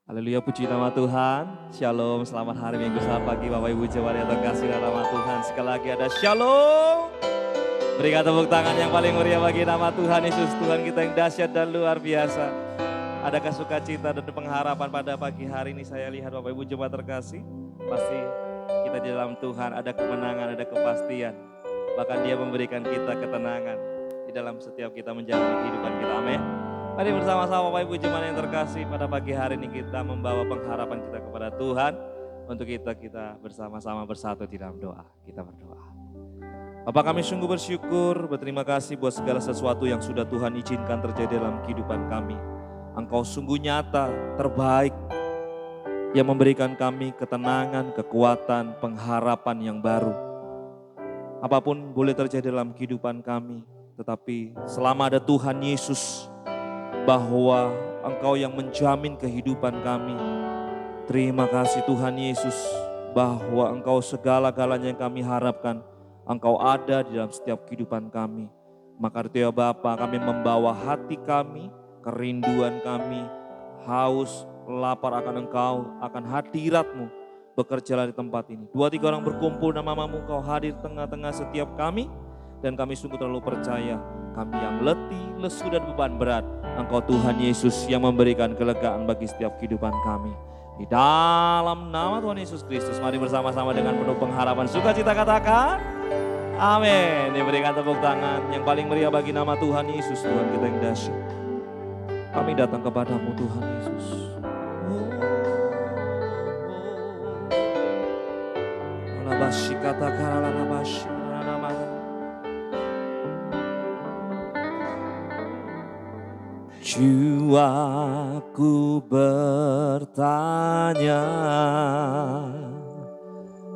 Haleluya, puji nama Tuhan. Shalom, selamat hari Minggu, selamat pagi Bapak Ibu jemaat yang terkasih dalam nama Tuhan. Sekali lagi ada shalom. Berikan tepuk tangan yang paling meriah bagi nama Tuhan Yesus, Tuhan kita yang dahsyat dan luar biasa. Adakah sukacita dan pengharapan pada pagi hari ini? Saya lihat Bapak Ibu jemaat terkasih, pasti kita di dalam Tuhan ada kemenangan, ada kepastian. Bahkan Dia memberikan kita ketenangan di dalam setiap kita menjalani kehidupan kita. Amin. Mari bersama-sama Bapak Ibu jemaat yang terkasih, pada pagi hari ini kita membawa pengharapan kita kepada Tuhan. Untuk kita bersama-sama bersatu di dalam doa. Kita berdoa. Bapak, kami sungguh bersyukur, berterima kasih buat segala sesuatu yang sudah Tuhan izinkan terjadi dalam kehidupan kami. Engkau sungguh nyata, terbaik, yang memberikan kami ketenangan, kekuatan, pengharapan yang baru. Apapun boleh terjadi dalam kehidupan kami, tetapi selama ada Tuhan Yesus, bahwa Engkau yang menjamin kehidupan kami. Terima kasih Tuhan Yesus, bahwa Engkau segala-galanya yang kami harapkan, Engkau ada di dalam setiap kehidupan kami. Maka itu ya Bapa, kami membawa hati kami, kerinduan kami, haus, lapar akan Engkau, akan hadirat-Mu, bekerjalah di tempat ini. 2-3 orang berkumpul nama-Mu, Engkau hadir tengah-tengah setiap kami, dan kami sungguh terlalu percaya, kami yang letih, lesu dan beban berat, Engkau Tuhan Yesus yang memberikan kelegaan bagi setiap kehidupan kami. Di dalam nama Tuhan Yesus Kristus, mari bersama-sama dengan penuh pengharapan sukacita katakan, amin. Diberikan tepuk tangan yang paling meriah bagi nama Tuhan Yesus, Tuhan kita yang dahsyat. Kami datang kepadamu Tuhan Yesus. Jiwaku bertanya,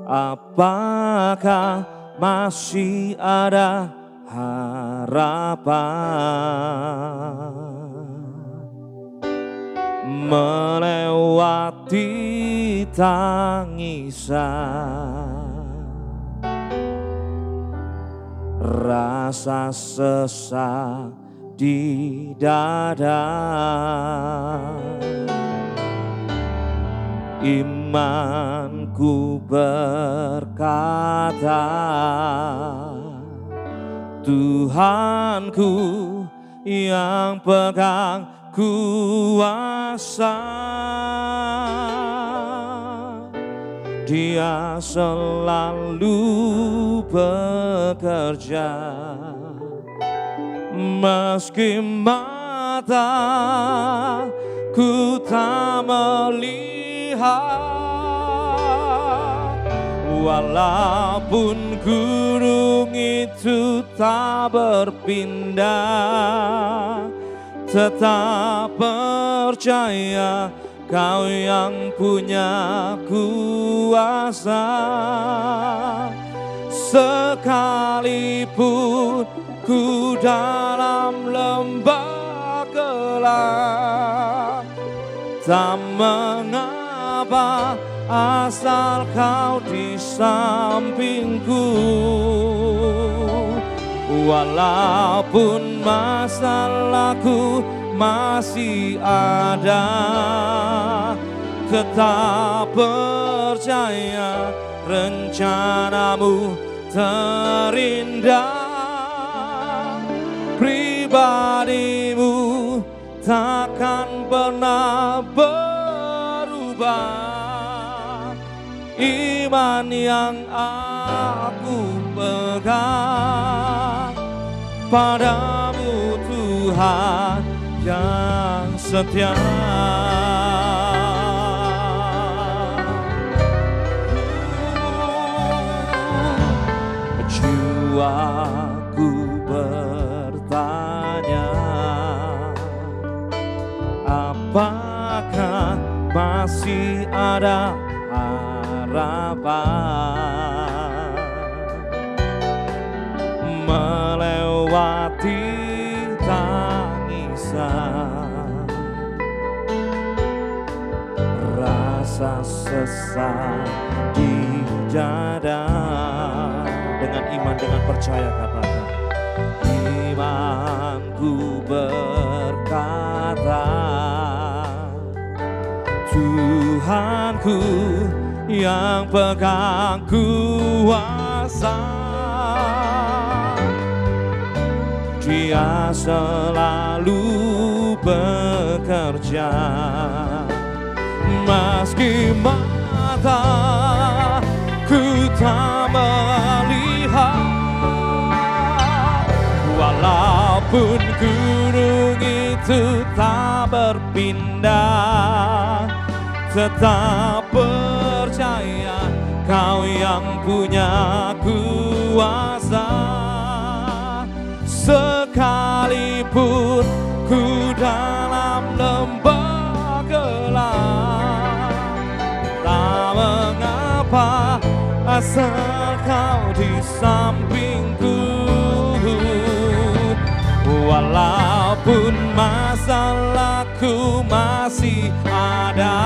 apakah masih ada harapan melewati tangisan, rasa sesak di dada, imanku berkata, Tuhanku yang pegang kuasa, Dia selalu bekerja. Meski mataku tak melihat, walaupun gunung itu tak berpindah, tetap percaya Kau yang punya kuasa. Sekalipun ku dalam lembah gelap, tak mengapa asal Kau di sampingku. Walaupun masalahku masih ada, tetap percaya rencana-Mu terindah. Pribadi-Mu takkan pernah berubah. Iman yang aku pegang padamu Tuhan yang setia. Jiwaku bertanya, apakah masih ada harapan melewati tangisan, rasa sesak di dada. Dengan iman, dengan percaya katakan, imanku berkata, Tuhanku yang pegang kuasa. Dia selalu bekerja meski mataku tak melihat. Walaupun gunung itu tak berpindah, tetap percaya Kau yang punya kuasa. Sekalipun ku dalam lembah gelap, tak mengapa asal Kau di sampingku. Walaupun masalahku masih ada,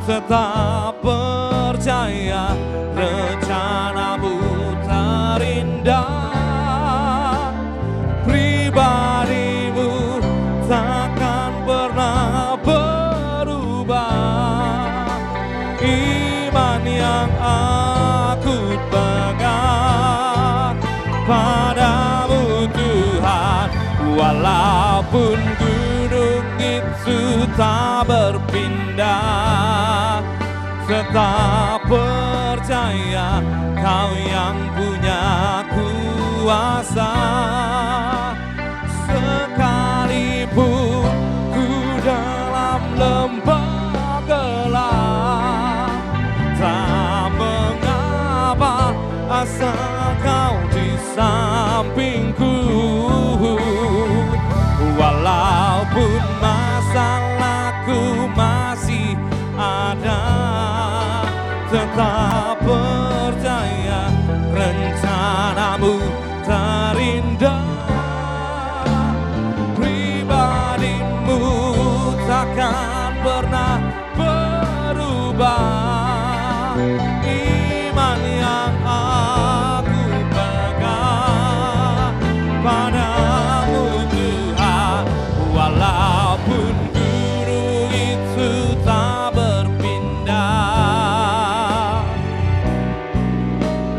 tetap percaya rencanamu terindah. Pribadimu takkan pernah berubah. Iman yang aku pegang padamu Tuhan. Walaupun gunung itu tak berpindah, tetap percaya Kau yang punya kuasa. Sekalipun ku dalam lembah gelap, tak mengapa asal Kau di sampingku. Walaupun masalahku masih ada, tetap percaya rencanamu terindah. Pribadimu takkan pernah berubah. Iman yang aku pegang padamu Tuhan. Walaupun gunung itu tak berpindah.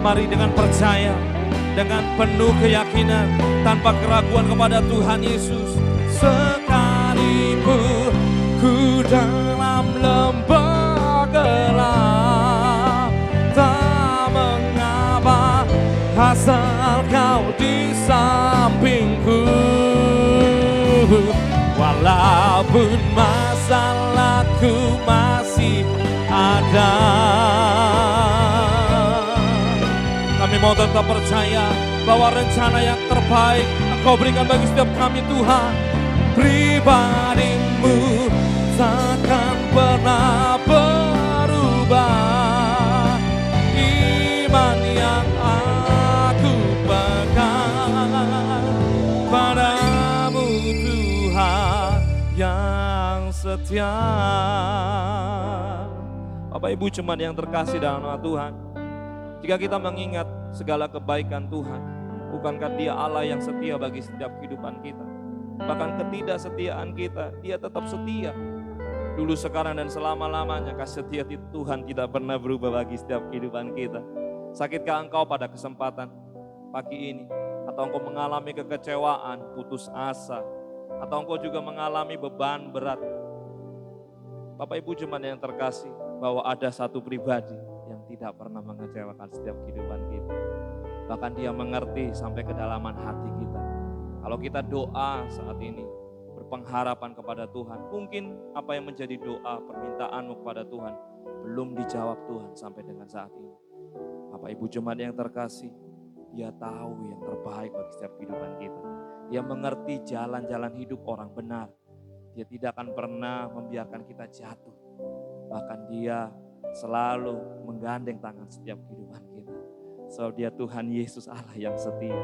Mari dengan percaya, dengan penuh keyakinan, tanpa keraguan kepada Tuhan Yesus. Sekalipun ku dalam lembah gelap, tak mengapa asal Kau di sampingku. Walaupun masalahku masih ada, kami mau tetap percaya bahwa rencana yang terbaik Engkau berikan bagi setiap kami Tuhan. Pribadimu takkan pernah berubah. Iman yang aku pegang padamu Tuhan yang setia. Bapak Ibu jemaat yang terkasih dalam nama Tuhan, jika kita mengingat segala kebaikan Tuhan, bukankah Dia Allah yang setia bagi setiap kehidupan kita? Bahkan ketidaksetiaan kita, Dia tetap setia. Dulu, sekarang, dan selama-lamanya kasih setia Tuhan tidak pernah berubah bagi setiap kehidupan kita. Sakitkah engkau pada kesempatan pagi ini? Atau engkau mengalami kekecewaan, putus asa? Atau engkau juga mengalami beban berat? Bapak Ibu jemaat yang terkasih, bahwa ada satu pribadi yang tidak pernah mengecewakan setiap kehidupan kita. Bahkan Dia mengerti sampai kedalaman hati kita. Kalau kita doa saat ini, berpengharapan kepada Tuhan, mungkin apa yang menjadi doa permintaanmu kepada Tuhan belum dijawab Tuhan sampai dengan saat ini. Bapak Ibu jemaat yang terkasih, Dia tahu yang terbaik bagi setiap kehidupan kita. Dia mengerti jalan-jalan hidup orang benar. Dia tidak akan pernah membiarkan kita jatuh. Bahkan Dia selalu menggandeng tangan setiap kehidupan kita. So Dia Tuhan Yesus, Allah yang setia,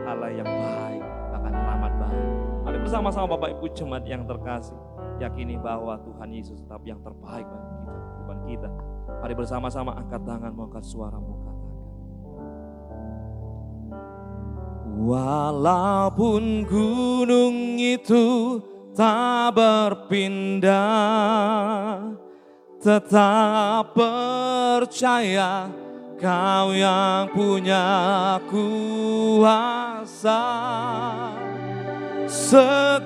Allah yang baik, bahkan amat baik. Mari bersama-sama Bapak Ibu jemaat yang terkasih, yakini bahwa Tuhan Yesus tetap yang terbaik bagi kita, kehidupan kita. Mari bersama-sama angkat tanganmu, angkat suaramu, katakan. Walaupun gunung itu tak berpindah, tetap percaya Kau yang punya kuasa. Sekalipun,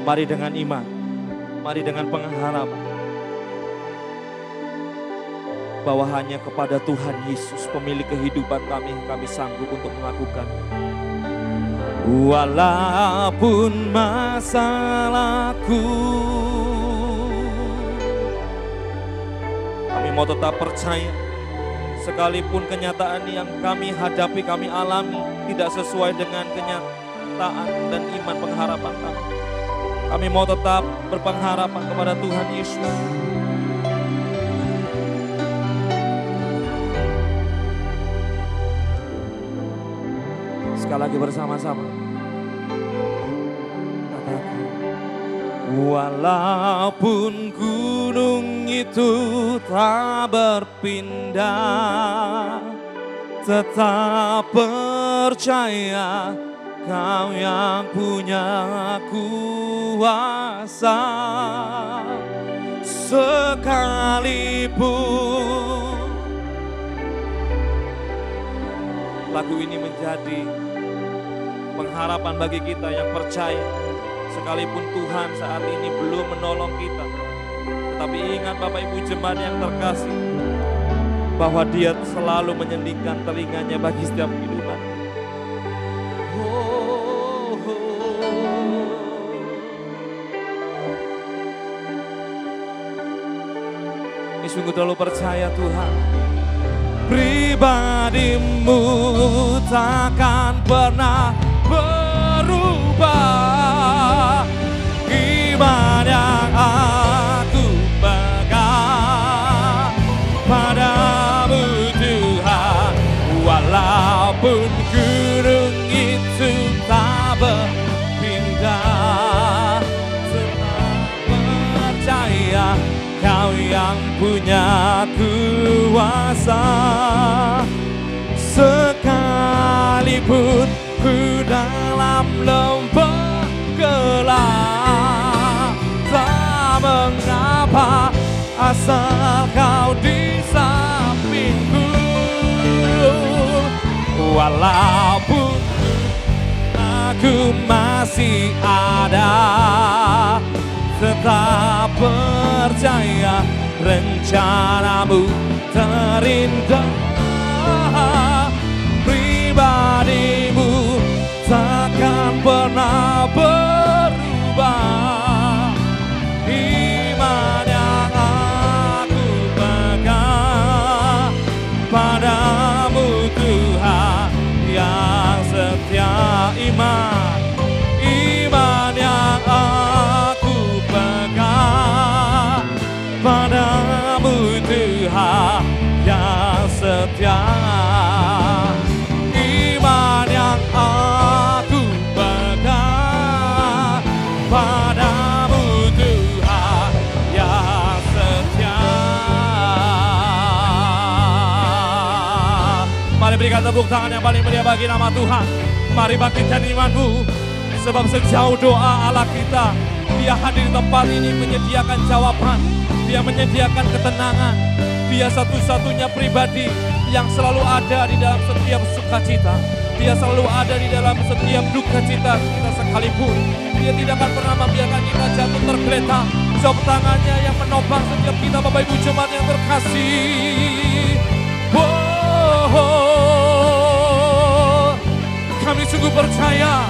mari dengan iman, mari dengan pengharapan bahwa hanya kepada Tuhan Yesus pemilik kehidupan kami sanggup untuk melakukan. Walaupun masalahku, kami mau tetap percaya sekalipun kenyataan yang kami hadapi, kami alami tidak sesuai dengan kenyataan dan iman pengharapan kami. Kami mau tetap berpengharapan kepada Tuhan Yesus. Sekali lagi bersama-sama. Walaupun gunung itu tak berpindah, tetap percaya Kau yang punya kuasa. Sekalipun lagu ini menjadi pengharapan bagi kita yang percaya, sekalipun Tuhan saat ini belum menolong kita, tetapi ingat Bapak Ibu jemaat yang terkasih, bahwa Dia selalu menyendingkan telinganya bagi setiap kehidupan. Ini sungguh terlalu percaya Tuhan. Pribadimu takkan pernah berubah. Iman yang aku pegang padamu Tuhan. Walaupun gunung itu tak berpindah, tetap percaya Kau yang punya kuasa. Sekalipun ku dalam lembah gelap, tak mengapa asal Kau di sampingku. Walaupun aku masih ada, tetap percaya rencanamu terindah. Pribadimu takkan pernah berubah. Iman yang aku pegang padamu Tuhan yang setia. Iman yang aku pegang padamu Tuhan yang setia. Iman yang aku pegang padamu Tuhan yang setia. Mari berikan tepuk tangan yang paling meriah bagi nama Tuhan. Mari bangkitkan imanmu, sebab sejauh doa Allah kita, Dia hadir di tempat ini menyediakan jawaban. Dia menyediakan ketenangan. Dia satu-satunya pribadi yang selalu ada di dalam setiap sukacita. Dia selalu ada di dalam setiap duka cita kita sekalipun. Dia tidak akan pernah membiarkan kita jatuh tergeletak. Sebab tangannya yang menopang setiap kita, Bapak Ibu jemaat yang terkasih. Kami sungguh percaya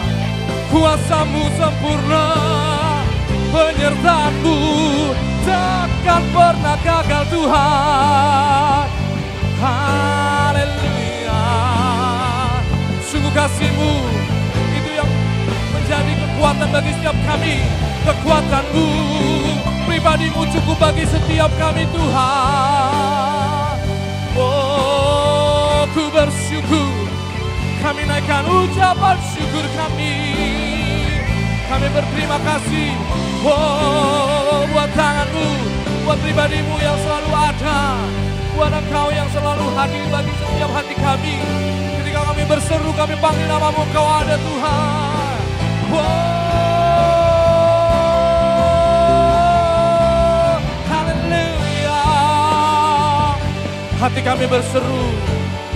kuasa-Mu sempurna, penyertaan-Mu takkan pernah gagal Tuhan. Haleluya. Sungguh kasih-Mu itu yang menjadi kekuatan bagi setiap kami. Kekuatan-Mu, pribadi-Mu cukup bagi setiap kami Tuhan. Oh, ku bersyukur. Kami naikkan ucapan syukur kami. Kami berterima kasih. Oh, buat tangan-Mu, buat pribadi-Mu yang selalu ada, buat Engkau yang selalu hadir bagi setiap hati kami. Ketika kami kami berseru, kami panggil nama-Mu, Engkau ada Tuhan. Haleluya. Hati kami berseru,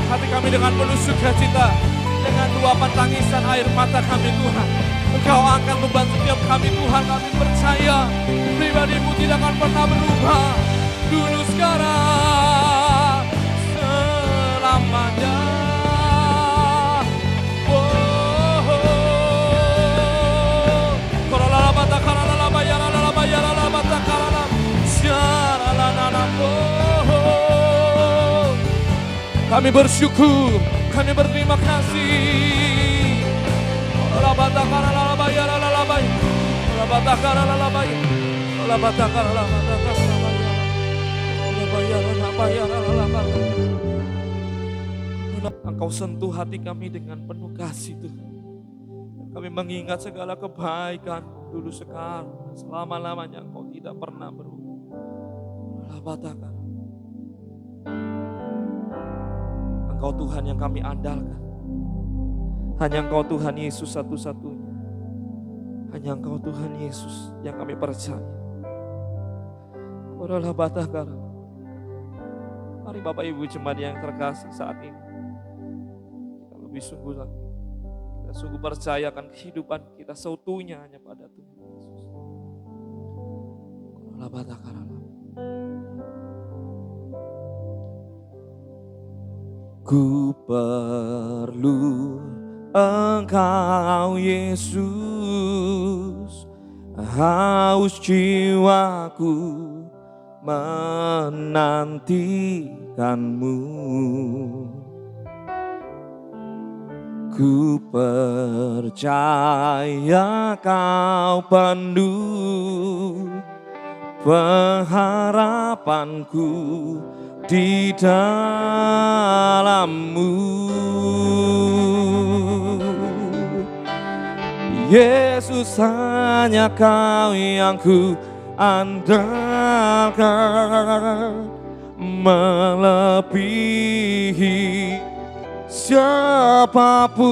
hati kami dengan penuh sukacita, dengan luapan tangisan air mata kami Tuhan. Engkau akan membantu setiap kami Tuhan. Kami percaya pribadi-Mu tidak akan pernah berubah, dulu sekarang selamanya. Kami bersyukur, kami berterima kasih. Engkau sentuh hati kami dengan penuh kasih Tuhan. Kami mengingat segala kebaikan dulu sekarang, selama-lamanya Engkau tidak pernah berubah. Engkau Tuhan yang kami andalkan. Hanya Engkau Tuhan Yesus satu-satunya. Hanya Engkau Tuhan Yesus yang kami percaya. Mari Bapak Ibu jemaat yang terkasih saat ini, kita lebih sungguh lagi. Kita sungguh percayakan kehidupan kita seutuhnya hanya pada Tuhan Yesus. Ku perlu Engkau Yesus, haus jiwaku menantikan-Mu. Ku percaya Kau penuh pengharapanku di dalam-Mu. Yesus, hanya Kau yang ku andalkan, melebihi siapapun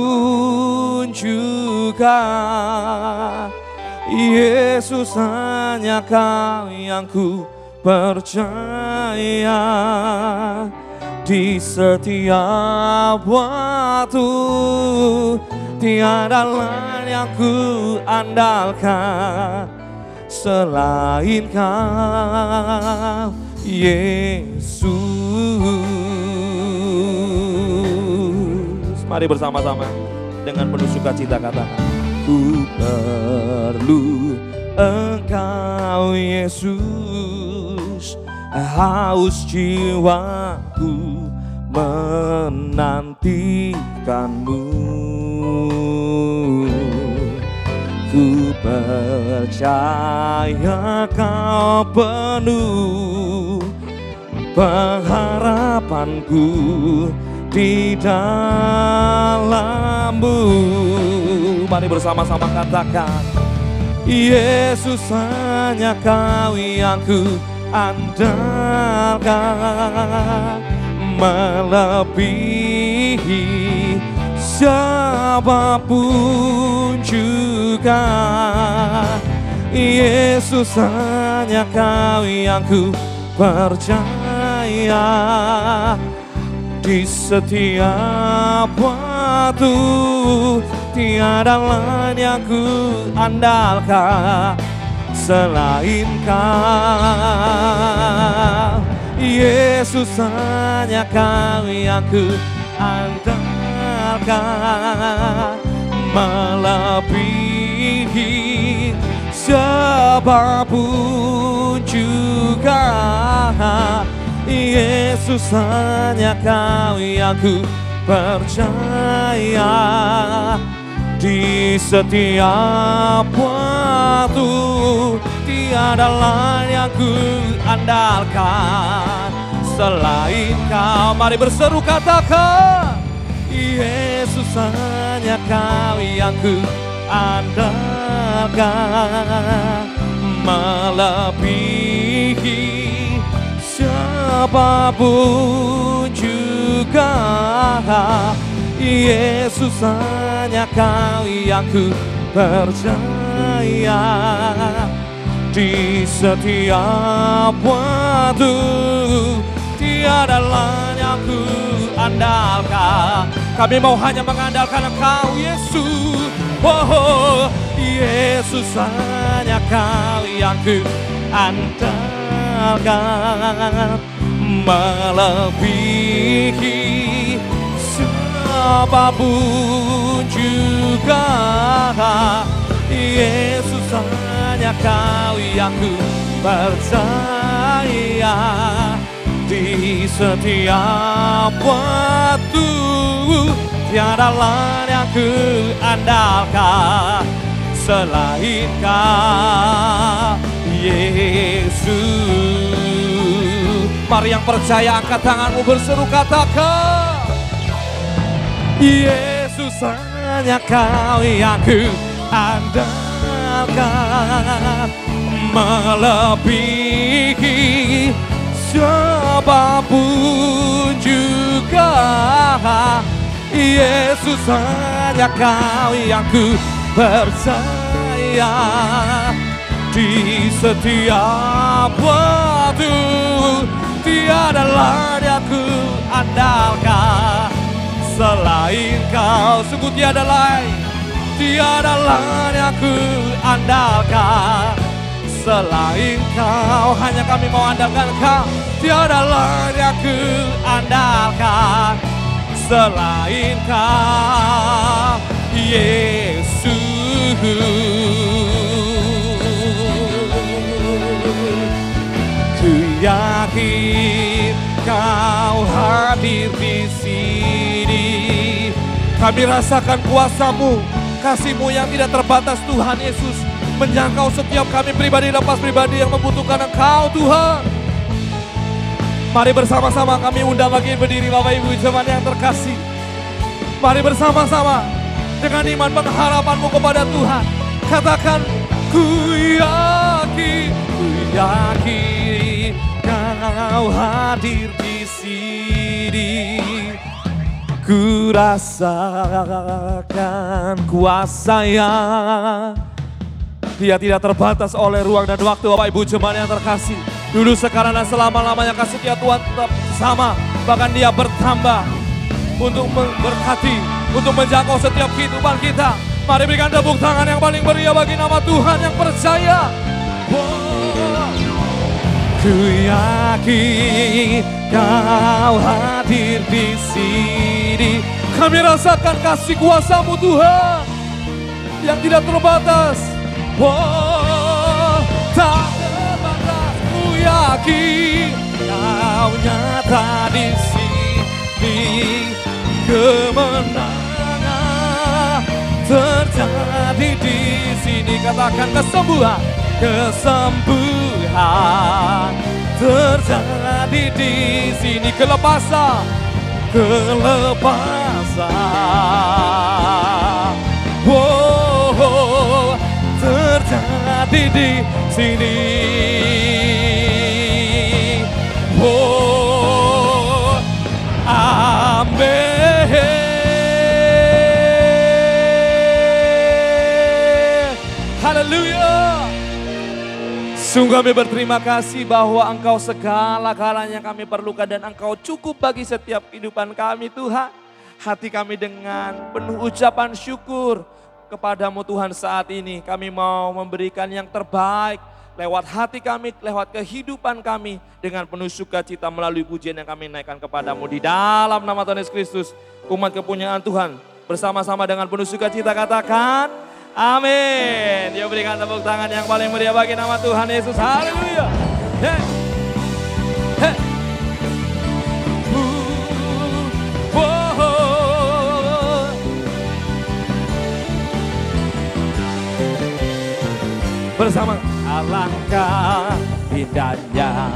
juga. Yesus, hanya Kau yang ku percaya, di setiap waktu tiada lain yang ku andalkan selain Kau Yesus. Mari bersama-sama dengan penuh sukacita katakan, ku perlu Engkau Yesus, haus jiwaku menantikan-Mu. Ku percaya Kau penuh pengharapanku di dalam-Mu. Mari bersama-sama katakan, Yesus, hanya Kau yang ku andalkan, melebihi siapapun juga. Yesus, hanya Kau yang ku percaya, di setiap waktu tiada lain yang ku andalkan selain Kau. Yesus, hanya Kau yang ku andalkan, melebihi siapapun juga. Yesus, hanya Kau yang ku percaya, di setiap waktu tiada lain yang ku andalkan selain Kau. Mari berseru katakan, Yesus, hanya Kau yang ku andalkan, melebihi siapapun juga. Yesus hanya Kau yang ku percaya. Di setiap waktu tiada lain yang ku andalkan. Kami mau hanya mengandalkan Engkau Yesus. Oh, Yesus hanya Kau yang ku andalkan. Melebihi siapapun juga, Yesus hanya Kau yang ku percaya. Di setiap waktu tiada lain yang ku andalkan selain Kau Yesus. Mari yang percaya angkat tanganmu berseru katakan, Yesus hanya Kau yang ku andalkan. Melebihi siapapun juga, Yesus hanya Kau yang ku percaya. Di setiap waktu tiada lain yang ku andalkan selain Kau. Sungguh tiada lain yang ku andalkan selain Kau. Hanya kami mau andalkan Kau. Tiada lain yang ku andalkan selain Kau Yesus. Ku yakin Kau hadir di sini. Kami rasakan kuasa-Mu, kasih-Mu yang tidak terbatas Tuhan Yesus, menjangkau setiap kami pribadi lepas pribadi yang membutuhkan Engkau Tuhan. Mari bersama-sama kami undang lagi berdiri Bapak Ibu jemaat yang terkasih. Mari bersama-sama dengan iman pengharapanmu kepada Tuhan. Katakan, ku yakin Kau hadir di sini. Ku rasakan kuasa-Nya. Dia tidak terbatas oleh ruang dan waktu. Bapak Ibu jemaat yang terkasih, dulu sekarang dan selama-lamanya kasih Dia Tuhan tetap sama. Bahkan Dia bertambah untuk memberkati, untuk menjangkau setiap kehidupan kita. Mari berikan tepuk tangan yang paling meriah bagi nama Tuhan yang percaya. Ku yakin Kau hadir di sini. Kami rasakan kasih kuasa-Mu Tuhan yang tidak terbatas. Tak terbatas. Ku yakin Kau nyata di sini. Kemenangan terjadi di sini. Katakan kesembuhan terjadi di sini. Kelepasan terjadi di sini. Amin. Haleluya. Sungguh kami berterima kasih bahwa Engkau segala-galanya kami perlukan dan Engkau cukup bagi setiap kehidupan kami Tuhan. Hati kami dengan penuh ucapan syukur kepadamu Tuhan saat ini. Kami mau memberikan yang terbaik lewat hati kami, lewat kehidupan kami dengan penuh sukacita melalui pujian yang kami naikkan kepadamu. Di dalam nama Tuhan Yesus Kristus, umat kepunyaan Tuhan bersama-sama dengan penuh sukacita katakan amin. Dia berikan tepuk tangan yang paling meriah bagi nama Tuhan Yesus. Haleluya. Hey. Hey. Bersama alangkah indahnya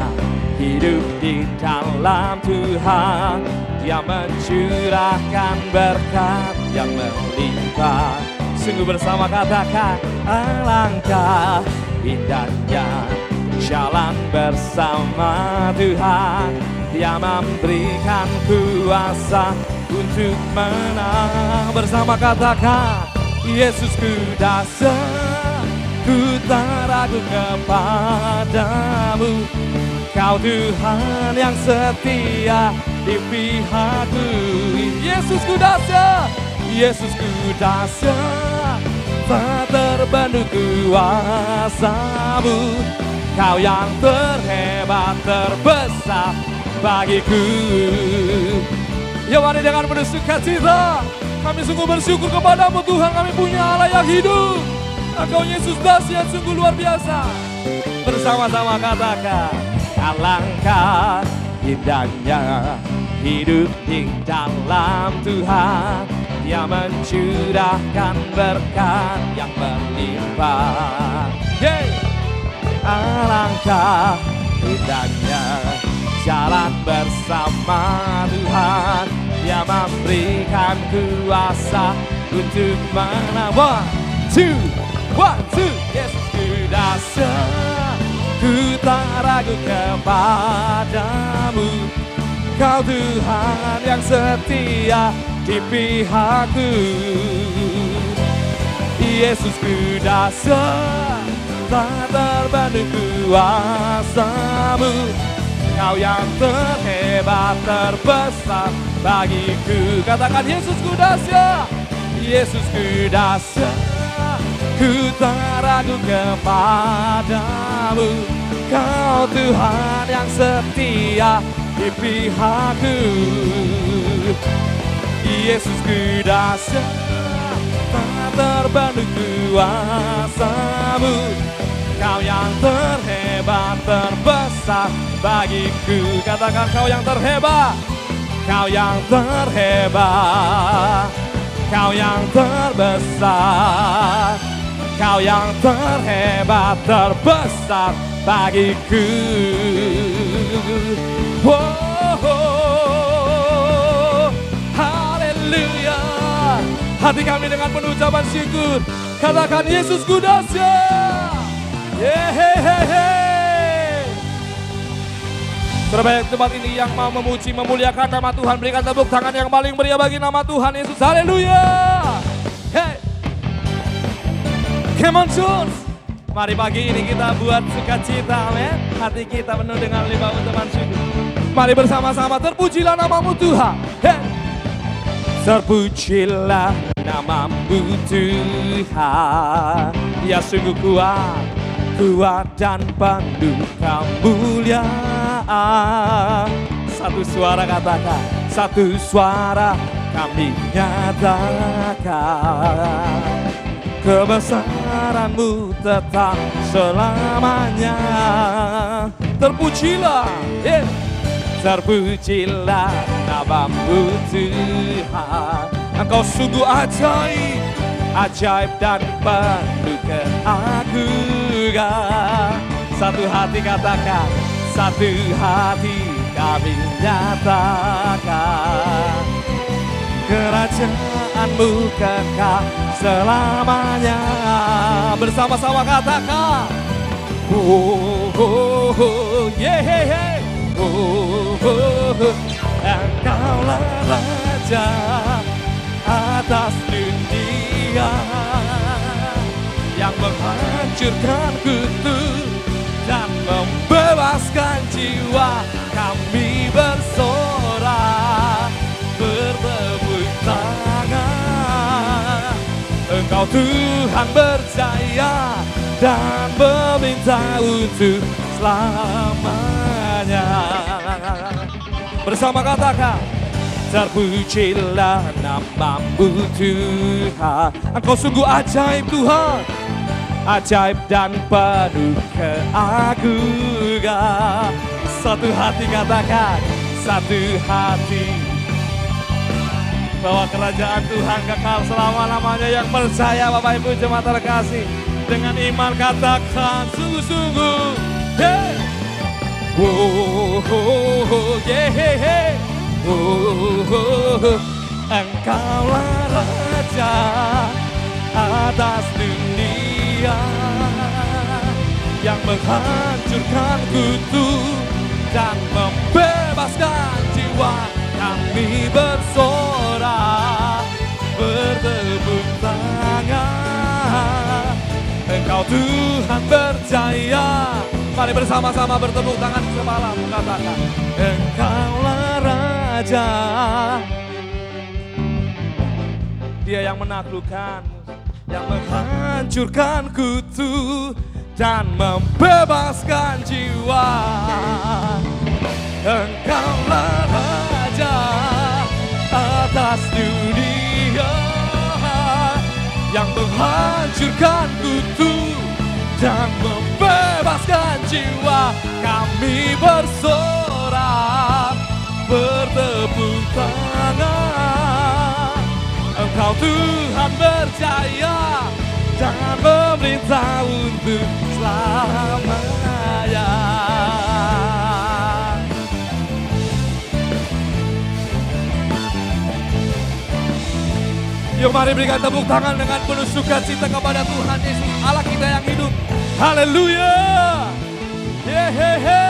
hidup di dalam Tuhan. Dia mencurahkan berkat yang melimpah. Sungguh bersama katakan alangkah indahnya jalan bersama Tuhan. Dia memberikan kuasa untuk menang. Bersama katakan, Yesusku dasar, ku tak ragu kepadamu. Kau Tuhan yang setia di pihakku. Yesusku dasar, Yesusku dasar, tak terbendung kuasamu. Kau yang terhebat, terbesar bagiku. Ya mari dengan penuh sukacita, kami sungguh bersyukur kepadamu Tuhan. Kami punya Allah yang hidup. Engkau Yesus dahsyat sungguh luar biasa. Bersama-sama katakan, alangkah indahnya hidup di dalam Tuhan, yang mencurahkan berkat yang berlimpah. Alangkah indahnya jalan bersama Tuhan, yang memberikan kuasa untuk menang. One, two, Yesusku dasar, ku tak ragu kepadamu. Kau Tuhan yang setia di pihakku. Yesusku dasar, tak terbanding kuasamu. Kau yang terhebat, terbesar bagiku. Katakan, Yesusku dahsyat, Yesusku dahsyat, ku tak ragu kepadamu. Kau Tuhan yang setia di pihakku. Yesusku dahsyat, tak terbanding kuasamu. Kau yang terhebat, terbesar bagiku. Katakan, kau yang terhebat, kau yang terhebat, kau yang terbesar, kau yang terhebat, terbesar bagiku. Haleluya. Hati kami dengan penuh ucapan syukur, katakan, Yesusku dahsyat. Terbaik tempat ini yang mau memuji, memuliakan nama Tuhan, berikan tepuk tangan yang paling meriah bagi nama Tuhan Yesus. Haleluya. Hey, come on church. Mari pagi ini kita buat sukacita, amen. Hati kita penuh dengan limpah ucapan syukur. Mari bersama-sama, terpujilah namamu Tuhan. Hey, terpujilah namamu Tuhan. Ya sungguh kuat, kuat dan penuh kemuliaan. Satu suara katakan, satu suara kami nyatakan, kebesaranmu tetap selamanya. Terpujilah, terpujilah namamu Tuhan. Engkau sungguh ajaib, ajaib dan penuh keagungan. Satu hati katakan, satu hati kami nyatakan, kerajaanmu kekal selamanya. Bersama-sama katakan, oh, oh, oh, yeah, oh, oh, oh. Engkaulah Raja atas dunia, yang menghancurkan kutu dan membebaskan jiwa. Kami bersorak, bertepuk tangan. Engkau Tuhan berjaya dan meminta untuk selamanya. Bersama katakan, terpujilah namamu Tuhan. Engkau sungguh ajaib Tuhan, ajaib dan penuh keagungan. Satu hati katakan, satu hati, bahwa kerajaan Tuhan kekal selama-lamanya. Yang percaya Bapak Ibu jemaat terkasih, dengan iman katakan sungguh-sungguh. Hey, oh, oh, oh, yeah, hey. Engkaulah Raja atas dunia, yang menghancurkan kutu dan membebaskan jiwa. kami bersorak, bertepuk tangan. Engkau Tuhan berjaya. Mari bersama-sama bertepuk tangan kepala mengatakan, Engkaulah Raja. Dia yang menaklukkan, yang menghancurkan kutu dan membebaskan jiwa. Engkaulah Raja atas dunia, yang menghancurkan kutu dan membebaskan jiwa. Kami bersorak, bertepuk tangan. Engkau Tuhan berjaya dan memerintah untuk selamanya. Yuk mari berikan tepuk tangan dengan penuh sukacita kepada Tuhan Yesus Allah kita yang hidup. Haleluya. Yehehe.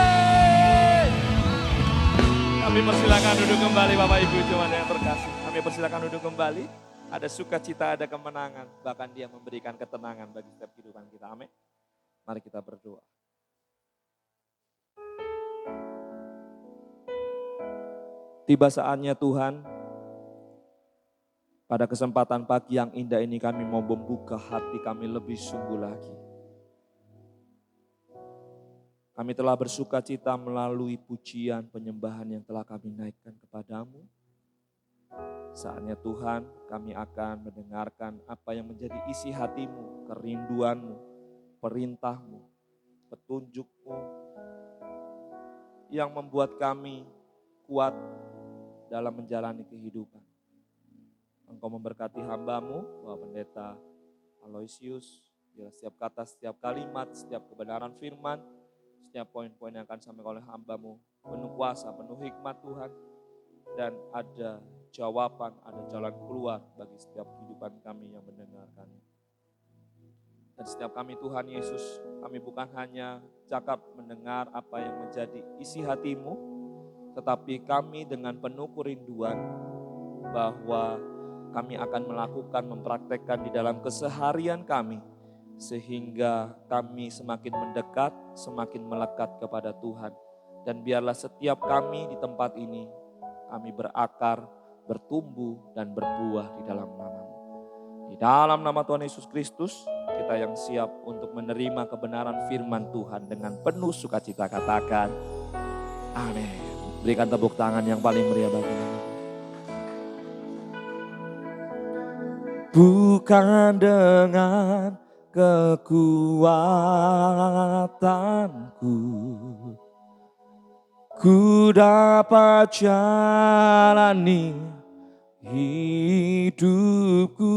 Kami persilakan duduk kembali Bapak Ibu jemaat yang terkasih. Kami persilakan duduk kembali. Ada sukacita, ada kemenangan. Bahkan Dia memberikan ketenangan bagi setiap kehidupan kita. Amin. Mari kita berdoa. Tiba saatnya Tuhan, pada kesempatan pagi yang indah ini kami mau membuka hati kami lebih sungguh lagi. Kami telah bersuka cita melalui pujian penyembahan yang telah kami naikkan kepadamu. Saatnya Tuhan kami akan mendengarkan apa yang menjadi isi hatimu, kerinduanmu, perintahmu, petunjukmu yang membuat kami kuat dalam menjalani kehidupan. Engkau memberkati hambamu, Bapak Pendeta Aloysius, biar setiap kata, setiap kalimat, setiap kebenaran firman, setiap poin-poin yang akan disampaikan oleh hambamu, penuh kuasa, penuh hikmat Tuhan, dan ada jawaban, ada jalan keluar bagi setiap kehidupan kami yang mendengarkannya. Dan setiap kami Tuhan Yesus, kami bukan hanya cakap mendengar apa yang menjadi isi hatimu, tetapi kami dengan penuh kerinduan bahwa kami akan melakukan, mempraktekkan di dalam keseharian kami, sehingga kami semakin mendekat, semakin melekat kepada Tuhan. Dan biarlah setiap kami di tempat ini, kami berakar, bertumbuh, dan berbuah di dalam nama-Mu. Di dalam nama Tuhan Yesus Kristus, kita yang siap untuk menerima kebenaran firman Tuhan dengan penuh sukacita katakan, amin. Berikan tepuk tangan yang paling meriah bagi nama. Bukan dengan kekuatanku, ku dapat jalani hidupku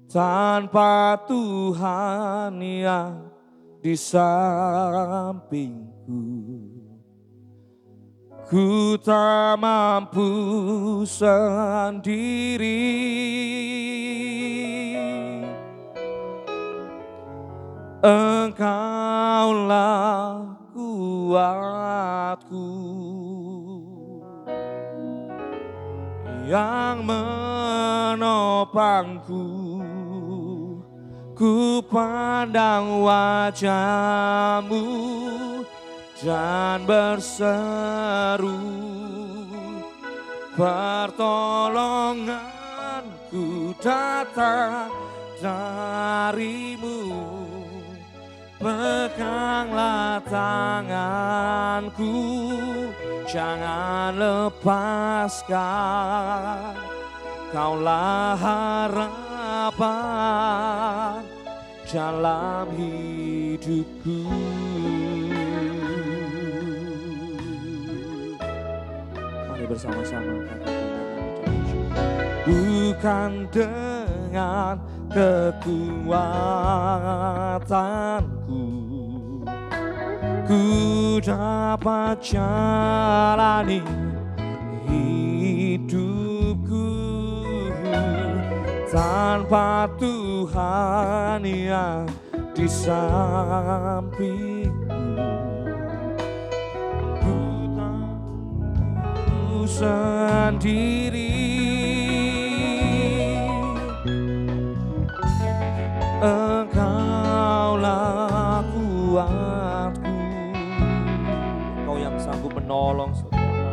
tanpa Tuhan yang di sampingku. Ku tak mampu sendiri. Engkaulah kuatku yang menopangku. Ku pandang wajah-Mu dan berseru, pertolonganku datang dari-Mu. Peganglah tanganku, jangan lepaskan. Kaulah harapan dalam hidupku. Mari bersama-sama bukan dengan kekuatanku, ku dapat jalani hidupku tanpa Tuhan yang di sampingku. Ku tak sendiri. Engkaulah kuatku, Engkau yang sanggup menolong saudara.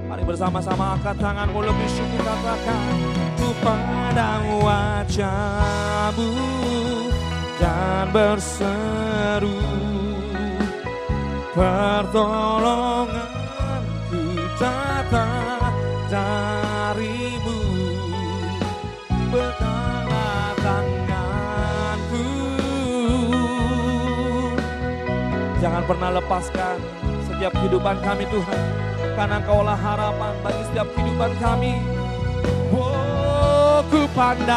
Mari bersama-sama angkat tanganmu lebih syukur, katakan ku pandang wajah-Mu dan berseru, pertolonganku datang dari-Mu, peganglah tanganku. Jangan pernah lepaskan setiap kehidupan kami Tuhan, karena Engkaulah harapan bagi setiap kehidupan kami. Oh, ku pandang,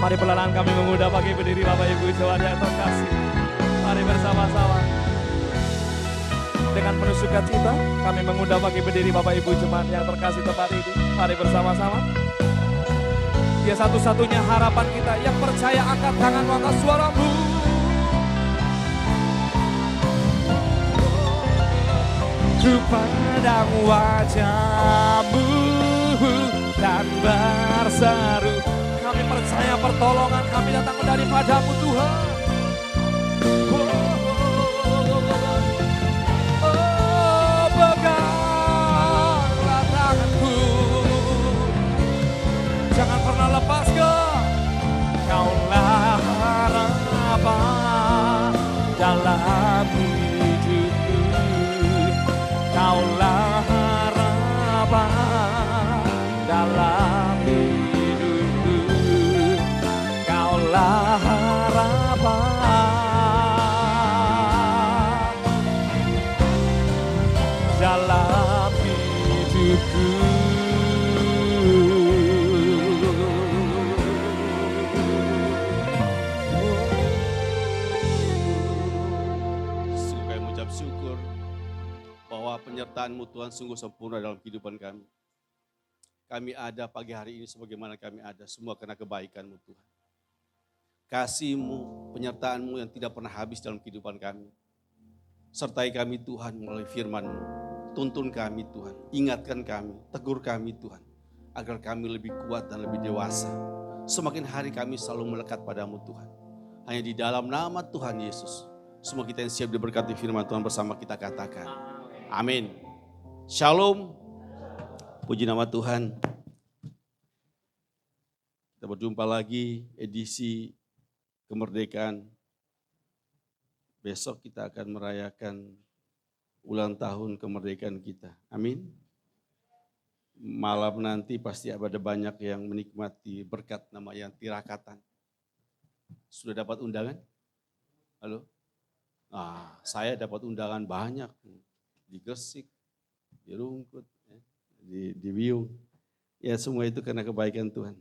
mari perlahan kami mengundang bagi berdiri Bapak Ibu jemaat yang terkasih. Mari bersama-sama dengan penuh sukacita kami mengundang bagi berdiri Bapak Ibu jemaat yang terkasih tempat ini. Mari bersama-sama. Dia satu-satunya harapan kita. Yang percaya angkat tangan, angkat suaramu. Ku pandang wajah-Mu dan berseru. Kami percaya pertolongan kami datang daripada-Mu Tuhan. Oh, peganglah tanganku. Jangan pernah lepas Kaulah harapan dalam hidupku. Kaulah harapan dalam hidupku. Kaulah harapan dalam hidupku. Syukur bahwa penyertaan-Mu Tuhan sungguh sempurna dalam kehidupan kami. Kami ada pagi hari ini sebagaimana kami ada, semua karena kebaikan-Mu Tuhan. Kasih-Mu, penyertaan-Mu yang tidak pernah habis dalam kehidupan kami. Sertai kami Tuhan melalui firman-Mu. Tuntun kami Tuhan, ingatkan kami, tegur kami Tuhan. Agar kami lebih kuat dan lebih dewasa. Semakin hari kami selalu melekat pada-Mu Tuhan. Hanya di dalam nama Tuhan Yesus. Semua kita yang siap diberkati firman Tuhan bersama kita katakan. Amin. Shalom. Puji nama Tuhan. Kita berjumpa lagi edisi kemerdekaan. Besok kita akan merayakan ulang tahun kemerdekaan kita. Amin. Malam nanti pasti ada banyak yang menikmati berkat nama yang tirakatan. Sudah dapat undangan? Halo? Saya dapat undangan banyak di Gresik, di Rungkut, di Wiyung. Ya semua itu karena kebaikan Tuhan.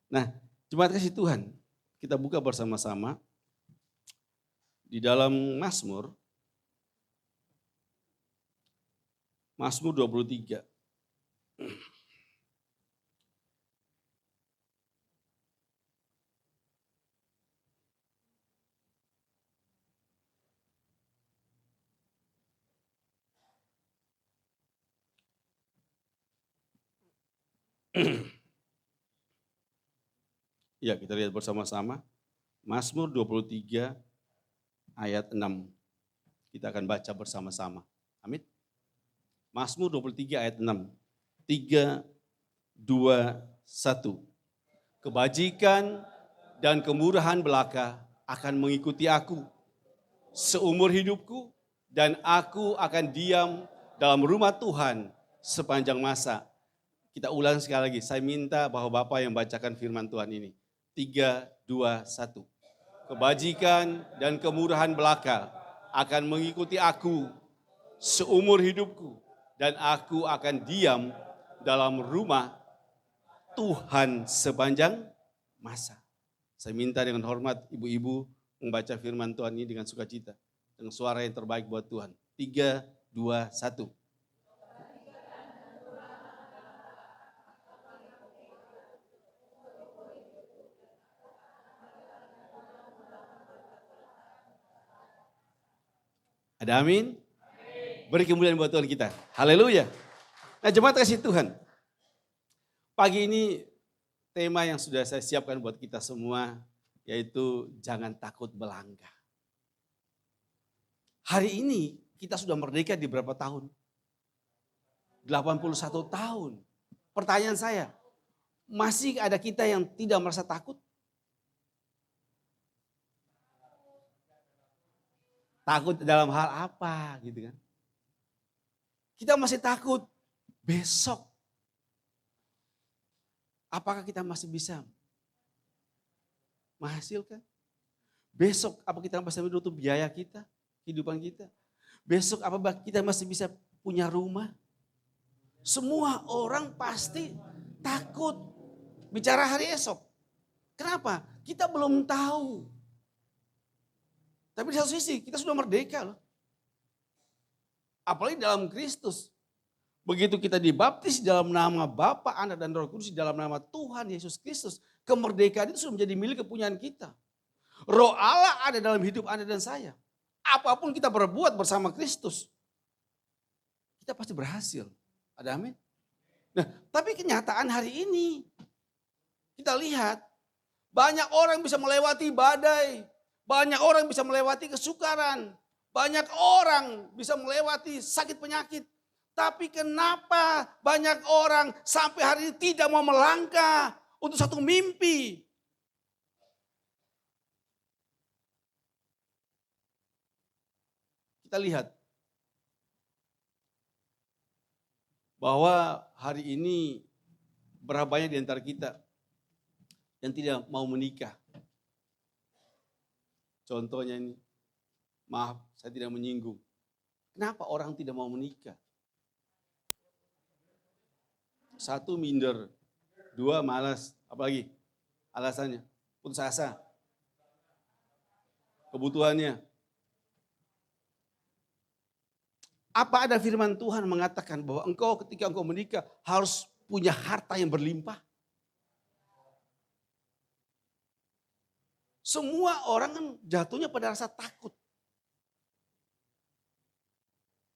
Nah, jemaat kasih Tuhan, kita buka bersama-sama di dalam Mazmur 23. Ya, kita lihat bersama-sama. Mazmur 23 ayat 6. Kita akan baca bersama-sama. Amin. Mazmur 23 ayat 6. 3, 2, 1. Kebajikan dan kemurahan belaka akan mengikuti aku seumur hidupku, dan aku akan diam dalam rumah Tuhan sepanjang masa. Kita ulang sekali lagi, saya minta bahwa Bapak yang bacakan firman Tuhan ini. 3, 2, 1. Kebajikan dan kemurahan belaka akan mengikuti aku seumur hidupku, dan aku akan diam dalam rumah Tuhan sepanjang masa. Saya minta dengan hormat ibu-ibu membaca firman Tuhan ini dengan sukacita, dengan suara yang terbaik buat Tuhan. 3, 2, 1. Ada amin? Beri kemuliaan buat Tuhan kita. Haleluya. Nah jemaat kasih Tuhan. Pagi ini tema yang sudah saya siapkan buat kita semua yaitu jangan takut melangkah. Hari ini kita sudah merdeka di berapa tahun? 81 tahun. Pertanyaan saya, masih ada kita yang tidak merasa takut? Takut dalam hal apa gitu kan? Kita masih takut besok. Apakah kita masih bisa menghasilkan? Besok apa kita masih menutup biaya kita, kehidupan kita? Besok apa kita masih bisa punya rumah? Semua orang pasti takut bicara hari esok. Kenapa? Kita belum tahu. Tapi di satu sisi kita sudah merdeka loh. Apalagi dalam Kristus. Begitu kita dibaptis dalam nama Bapa, Anak dan Roh Kudus, dalam nama Tuhan Yesus Kristus, kemerdekaan itu sudah menjadi milik kepunyaan kita. Roh Allah ada dalam hidup Anda dan saya. Apapun kita berbuat bersama Kristus, kita pasti berhasil. Ada amin? Nah, tapi kenyataan hari ini, kita lihat banyak orang bisa melewati badai, banyak orang bisa melewati kesukaran, banyak orang bisa melewati sakit penyakit. Tapi kenapa banyak orang sampai hari ini tidak mau melangkah untuk satu mimpi? Kita lihat bahwa hari ini berapa banyak di antara kita yang tidak mau menikah. Contohnya ini, maaf saya tidak menyinggung. Kenapa orang tidak mau menikah? Satu minder, dua malas, apalagi alasannya putus asa, kebutuhannya. Apa ada firman Tuhan mengatakan bahwa ketika engkau menikah harus punya harta yang berlimpah? Semua orang kan jatuhnya pada rasa takut.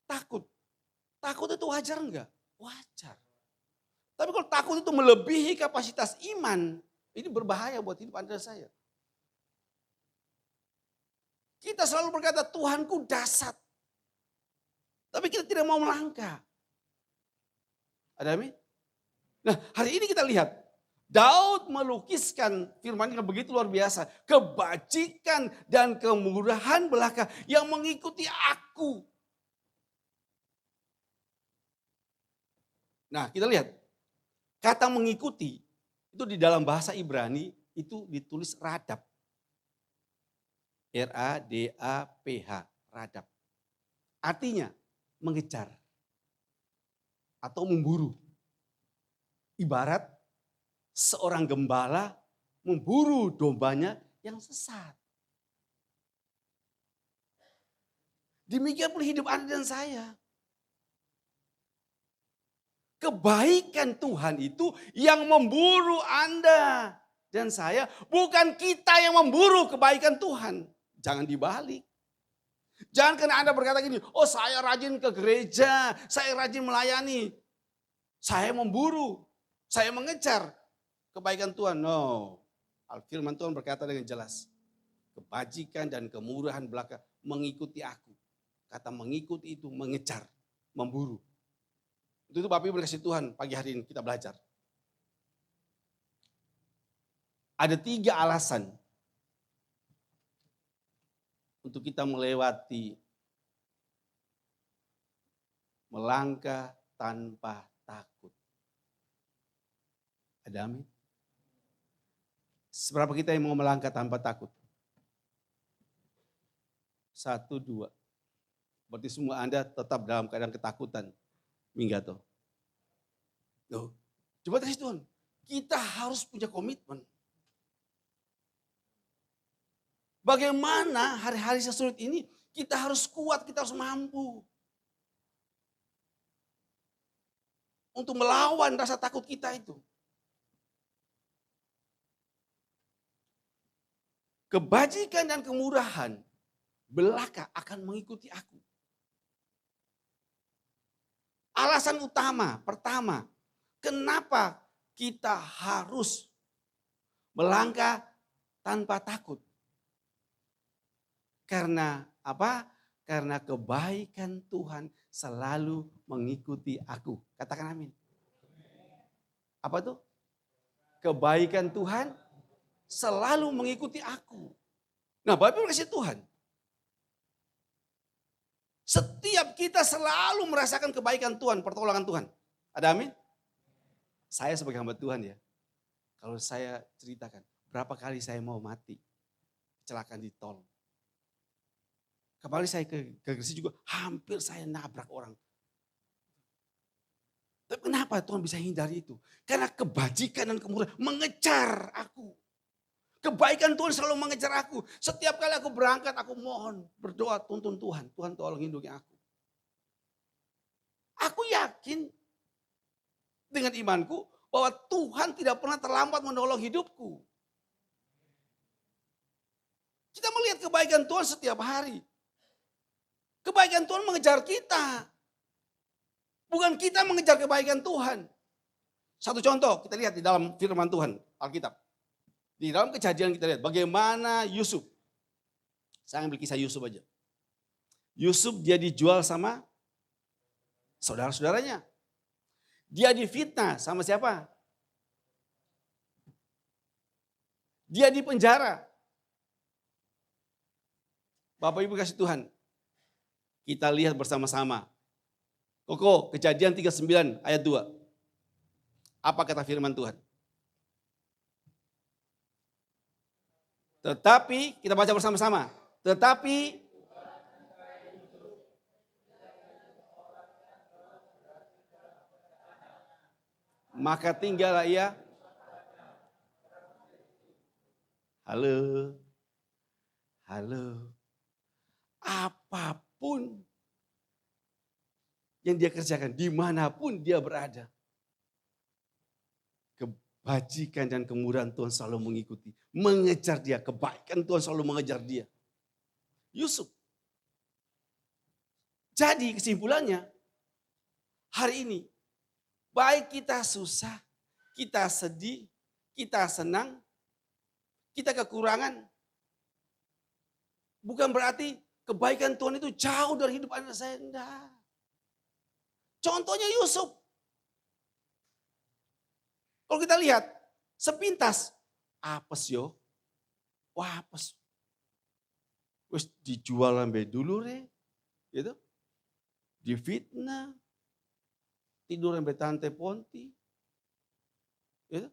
Takut. Takut itu wajar enggak? Wajar. Tapi kalau takut itu melebihi kapasitas iman, ini berbahaya buat hidup Anda dan saya. Kita selalu berkata Tuhanku dahsyat. Tapi kita tidak mau melangkah. Ada amin? Nah hari ini kita lihat. Daud melukiskan firman yang begitu luar biasa. Kebajikan dan kemurahan belaka yang mengikuti aku. Nah kita lihat. Kata mengikuti itu di dalam bahasa Ibrani itu ditulis radap. R-A-D-A-P-H. Radap. Artinya mengejar. Atau memburu. Ibarat seorang gembala memburu dombanya yang sesat. Demikian pula hidup Anda dan saya. Kebaikan Tuhan itu yang memburu Anda dan saya. Bukan kita yang memburu kebaikan Tuhan. Jangan dibalik. Jangan karena Anda berkata gini, oh saya rajin ke gereja, saya rajin melayani. Saya memburu, saya mengejar kebaikan Tuhan. No, Firman Tuhan berkata dengan jelas. Kebajikan dan kemurahan belaka mengikuti aku. Kata mengikuti itu mengejar, memburu. Itu Bapak Ibu kasih Tuhan pagi hari ini kita belajar. Ada 3 alasan untuk kita melewati melangkah tanpa takut. Ada amin? Seberapa kita yang mau melangkah tanpa takut? 1, 2. Berarti semua Anda tetap dalam keadaan ketakutan. Minggato. Coba kasih Tuhan. Kita harus punya komitmen. Bagaimana hari-hari sesulit ini kita harus kuat, kita harus mampu. Untuk melawan rasa takut kita itu. Kebajikan dan kemurahan belaka akan mengikuti aku. Alasan utama, pertama, kenapa kita harus melangkah tanpa takut? Karena apa? Karena kebaikan Tuhan selalu mengikuti aku. Katakan amin. Apa tuh? Kebaikan Tuhan selalu mengikuti aku. Nah, Bible kasih Tuhan. Setiap kita selalu merasakan kebaikan Tuhan, pertolongan Tuhan. Ada amin? Saya sebagai hamba Tuhan ya. Kalau saya ceritakan, berapa kali saya mau mati. Kecelakaan di tol. Kemarin saya ke Gresik juga, hampir saya nabrak orang. Tapi kenapa Tuhan bisa hindari itu? Karena kebajikan dan kemurahan mengejar aku. Kebaikan Tuhan selalu mengejar aku. Setiap kali aku berangkat, aku mohon, berdoa, tuntun Tuhan. Tuhan tolong lindungi aku. Aku yakin dengan imanku bahwa Tuhan tidak pernah terlambat menolong hidupku. Kita melihat kebaikan Tuhan setiap hari. Kebaikan Tuhan mengejar kita. Bukan kita mengejar kebaikan Tuhan. Satu contoh kita lihat di dalam firman Tuhan, Alkitab. Di dalam Kejadian kita lihat bagaimana Yusuf. Saya ambil kisah Yusuf aja. Yusuf dia dijual sama saudara-saudaranya. Dia difitnah sama siapa? Dia di penjara. Bapak Ibu kasih Tuhan. Kita lihat bersama-sama. Koko, Kejadian 39 ayat 2. Apa kata firman Tuhan? Tetapi, kita baca bersama-sama. Tetapi, maka tinggallah ia. Halo. Halo. Apapun yang dia kerjakan, dimanapun dia berada. Kebajikan dan kemurahan Tuhan selalu mengikuti. Mengejar dia, kebaikan Tuhan selalu mengejar dia. Yusuf. Jadi kesimpulannya, hari ini, baik kita susah, kita sedih, kita senang, kita kekurangan. Bukan berarti kebaikan Tuhan itu jauh dari hidup anak saya. Enggak. Contohnya Yusuf. Kalau kita lihat, sepintas, apes yo. Wah apes. Wis dijual sampai dulu re. Gitu. Difitnah. Tidur sampai tante Ponti. Gitu.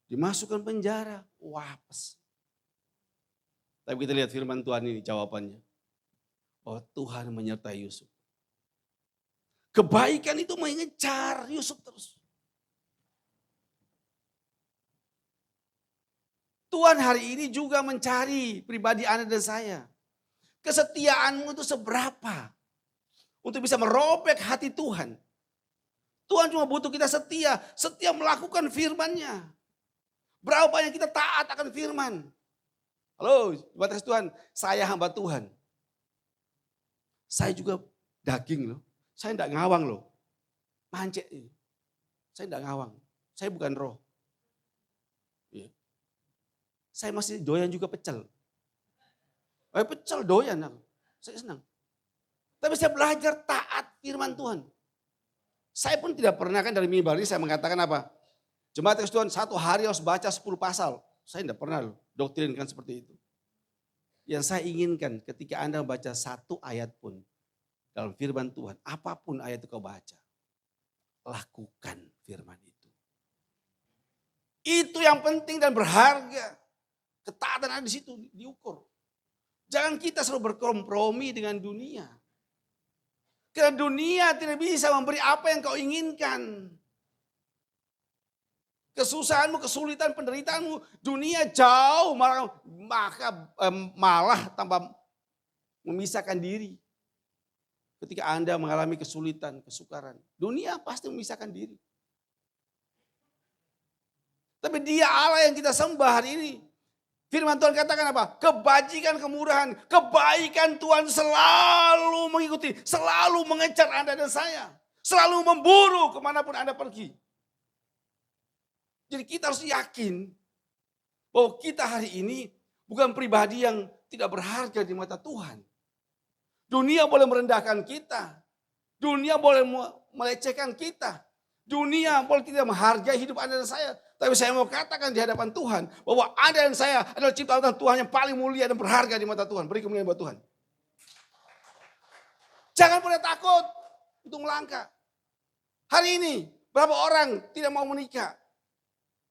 Dimasukkan penjara. Wah apes. Tapi kita lihat firman Tuhan ini jawabannya. Bahwa Tuhan menyertai Yusuf. Kebaikan itu mengejar Yusuf terus. Tuhan hari ini juga mencari pribadi Anda dan saya. Kesetiaanmu itu seberapa? Untuk bisa merobek hati Tuhan. Tuhan cuma butuh kita setia. Setia melakukan firman-Nya. Berapa banyak kita taat akan firman. Halo, batas Tuhan. Saya hamba Tuhan. Saya juga daging loh. Saya tidak ngawang loh. Mancet ini. Saya tidak ngawang. Saya bukan roh. Ya. Saya masih doyan juga pecel. Pecel doyan aku. Saya senang. Tapi saya belajar taat firman Tuhan. Saya pun tidak pernah kan dari mimbar ini saya mengatakan apa. Jemaat Tuhan satu hari harus baca 10 pasal. Saya tidak pernah loh doktrinkan seperti itu. Yang saya inginkan ketika Anda membaca satu ayat pun. Dalam firman Tuhan, apapun ayat itu kau baca, lakukan firman itu. Itu yang penting dan berharga. Ketaatan ada di situ diukur. Jangan kita selalu berkompromi dengan dunia. Karena dunia tidak bisa memberi apa yang kau inginkan. Kesusahanmu, kesulitan, penderitaanmu, dunia jauh malah tanpa memisahkan diri. Ketika Anda mengalami kesulitan, kesukaran. Dunia pasti memisahkan diri. Tapi Dia Allah yang kita sembah hari ini. Firman Tuhan katakan apa? Kebajikan, kemurahan, kebaikan Tuhan selalu mengikuti. Selalu mengejar Anda dan saya. Selalu memburu kemanapun Anda pergi. Jadi kita harus yakin bahwa kita hari ini bukan pribadi yang tidak berharga di mata Tuhan. Dunia boleh merendahkan kita. Dunia boleh melecehkan kita. Dunia boleh tidak menghargai hidup Anda dan saya. Tapi saya mau katakan di hadapan Tuhan bahwa Anda dan saya adalah ciptaan Tuhan yang paling mulia dan berharga di mata Tuhan. Beri kemuliaan buat Tuhan. Jangan pernah takut untuk melangkah. Hari ini berapa orang tidak mau menikah?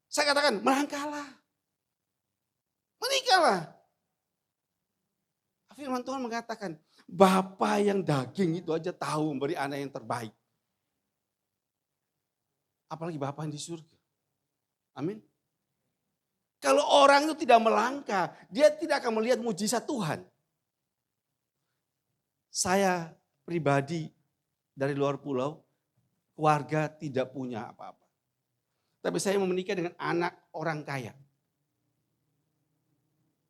Saya katakan melangkahlah. Menikahlah. Firman Tuhan mengatakan, Bapa yang daging itu aja tahu memberi anak yang terbaik. Apalagi Bapa yang di surga. Amin. Kalau orang itu tidak melangkah, dia tidak akan melihat mujizat Tuhan. Saya pribadi dari luar pulau, keluarga tidak punya apa-apa. Tapi saya menikah dengan anak orang kaya.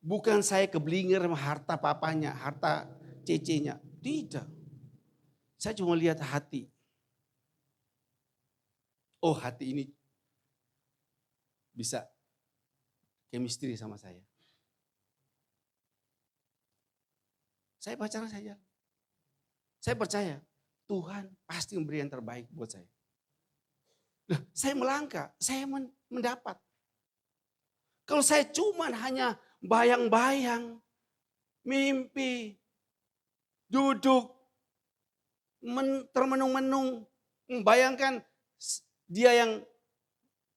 Bukan saya keblinger sama harta papanya, harta cecenya. Tidak. Saya cuma lihat hati. Oh, hati ini bisa chemistry sama saya. Saya pacaran saja. Saya percaya Tuhan pasti memberi yang terbaik buat saya. Nah, saya melangkah, saya mendapat. Kalau saya cuman hanya bayang-bayang, mimpi, duduk, termenung-menung, membayangkan dia yang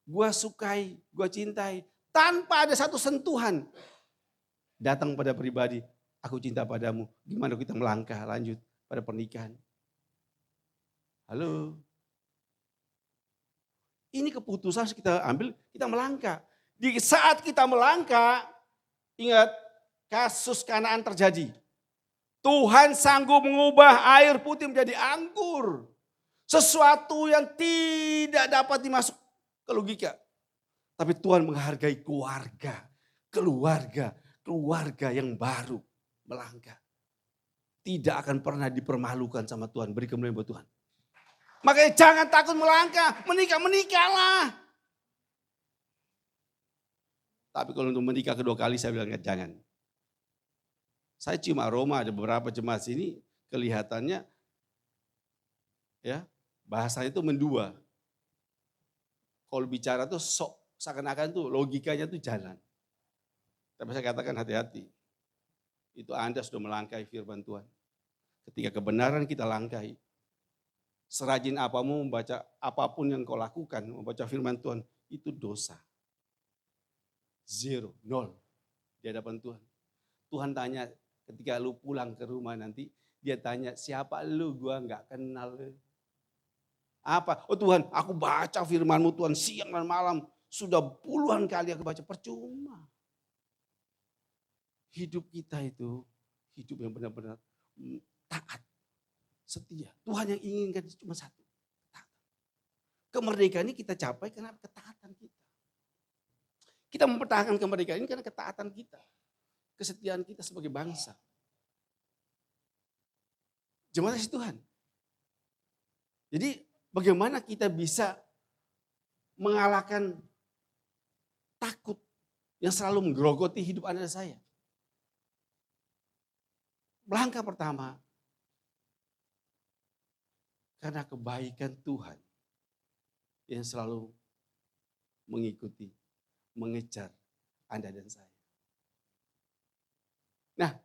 gua sukai, gua cintai, tanpa ada satu sentuhan. Datang pada pribadi, aku cinta padamu. Gimana kita melangkah lanjut pada pernikahan? Halo. Ini keputusan kita ambil, kita melangkah. Di saat kita melangkah, ingat kasus Kanaan terjadi. Tuhan sanggup mengubah air putih menjadi anggur. Sesuatu yang tidak dapat dimasuk ke logika. Tapi Tuhan menghargai keluarga yang baru melangkah. Tidak akan pernah dipermalukan sama Tuhan. Beri kemuliaan buat Tuhan. Makanya jangan takut melangkah, menikahlah. Tapi kalau untuk menikah kedua kali saya bilang jangan. Saya cium aroma ada beberapa jemaat sini kelihatannya ya bahasanya itu mendua. Kalau bicara tuh seakan-akan tuh logikanya tuh jalan. Tapi saya katakan hati-hati. Itu Anda sudah melangkahi firman Tuhan. Ketika kebenaran kita langkahi. Serajin apamu membaca apapun yang kau lakukan, membaca firman Tuhan, itu dosa. 0, 0 di hadapan Tuhan. Tuhan tanya ketika lu pulang ke rumah nanti, dia tanya siapa lu, gua nggak kenal. Apa? Oh Tuhan, aku baca firman-Mu Tuhan siang dan malam. Sudah puluhan kali aku baca, percuma. Hidup kita itu hidup yang benar-benar taat, setia. Tuhan yang inginkan cuma satu, ketaatan. Kemerdekaan ini kita capai karena ketaatan kita. Kita mempertahankan kemerdekaan ini karena ketaatan kita. Kesetiaan kita sebagai bangsa. Jemaat kasih Tuhan. Jadi bagaimana kita bisa mengalahkan takut yang selalu menggerogoti hidup Anda dan saya. Langkah pertama, karena kebaikan Tuhan yang selalu mengikuti, mengejar Anda dan saya. Nah,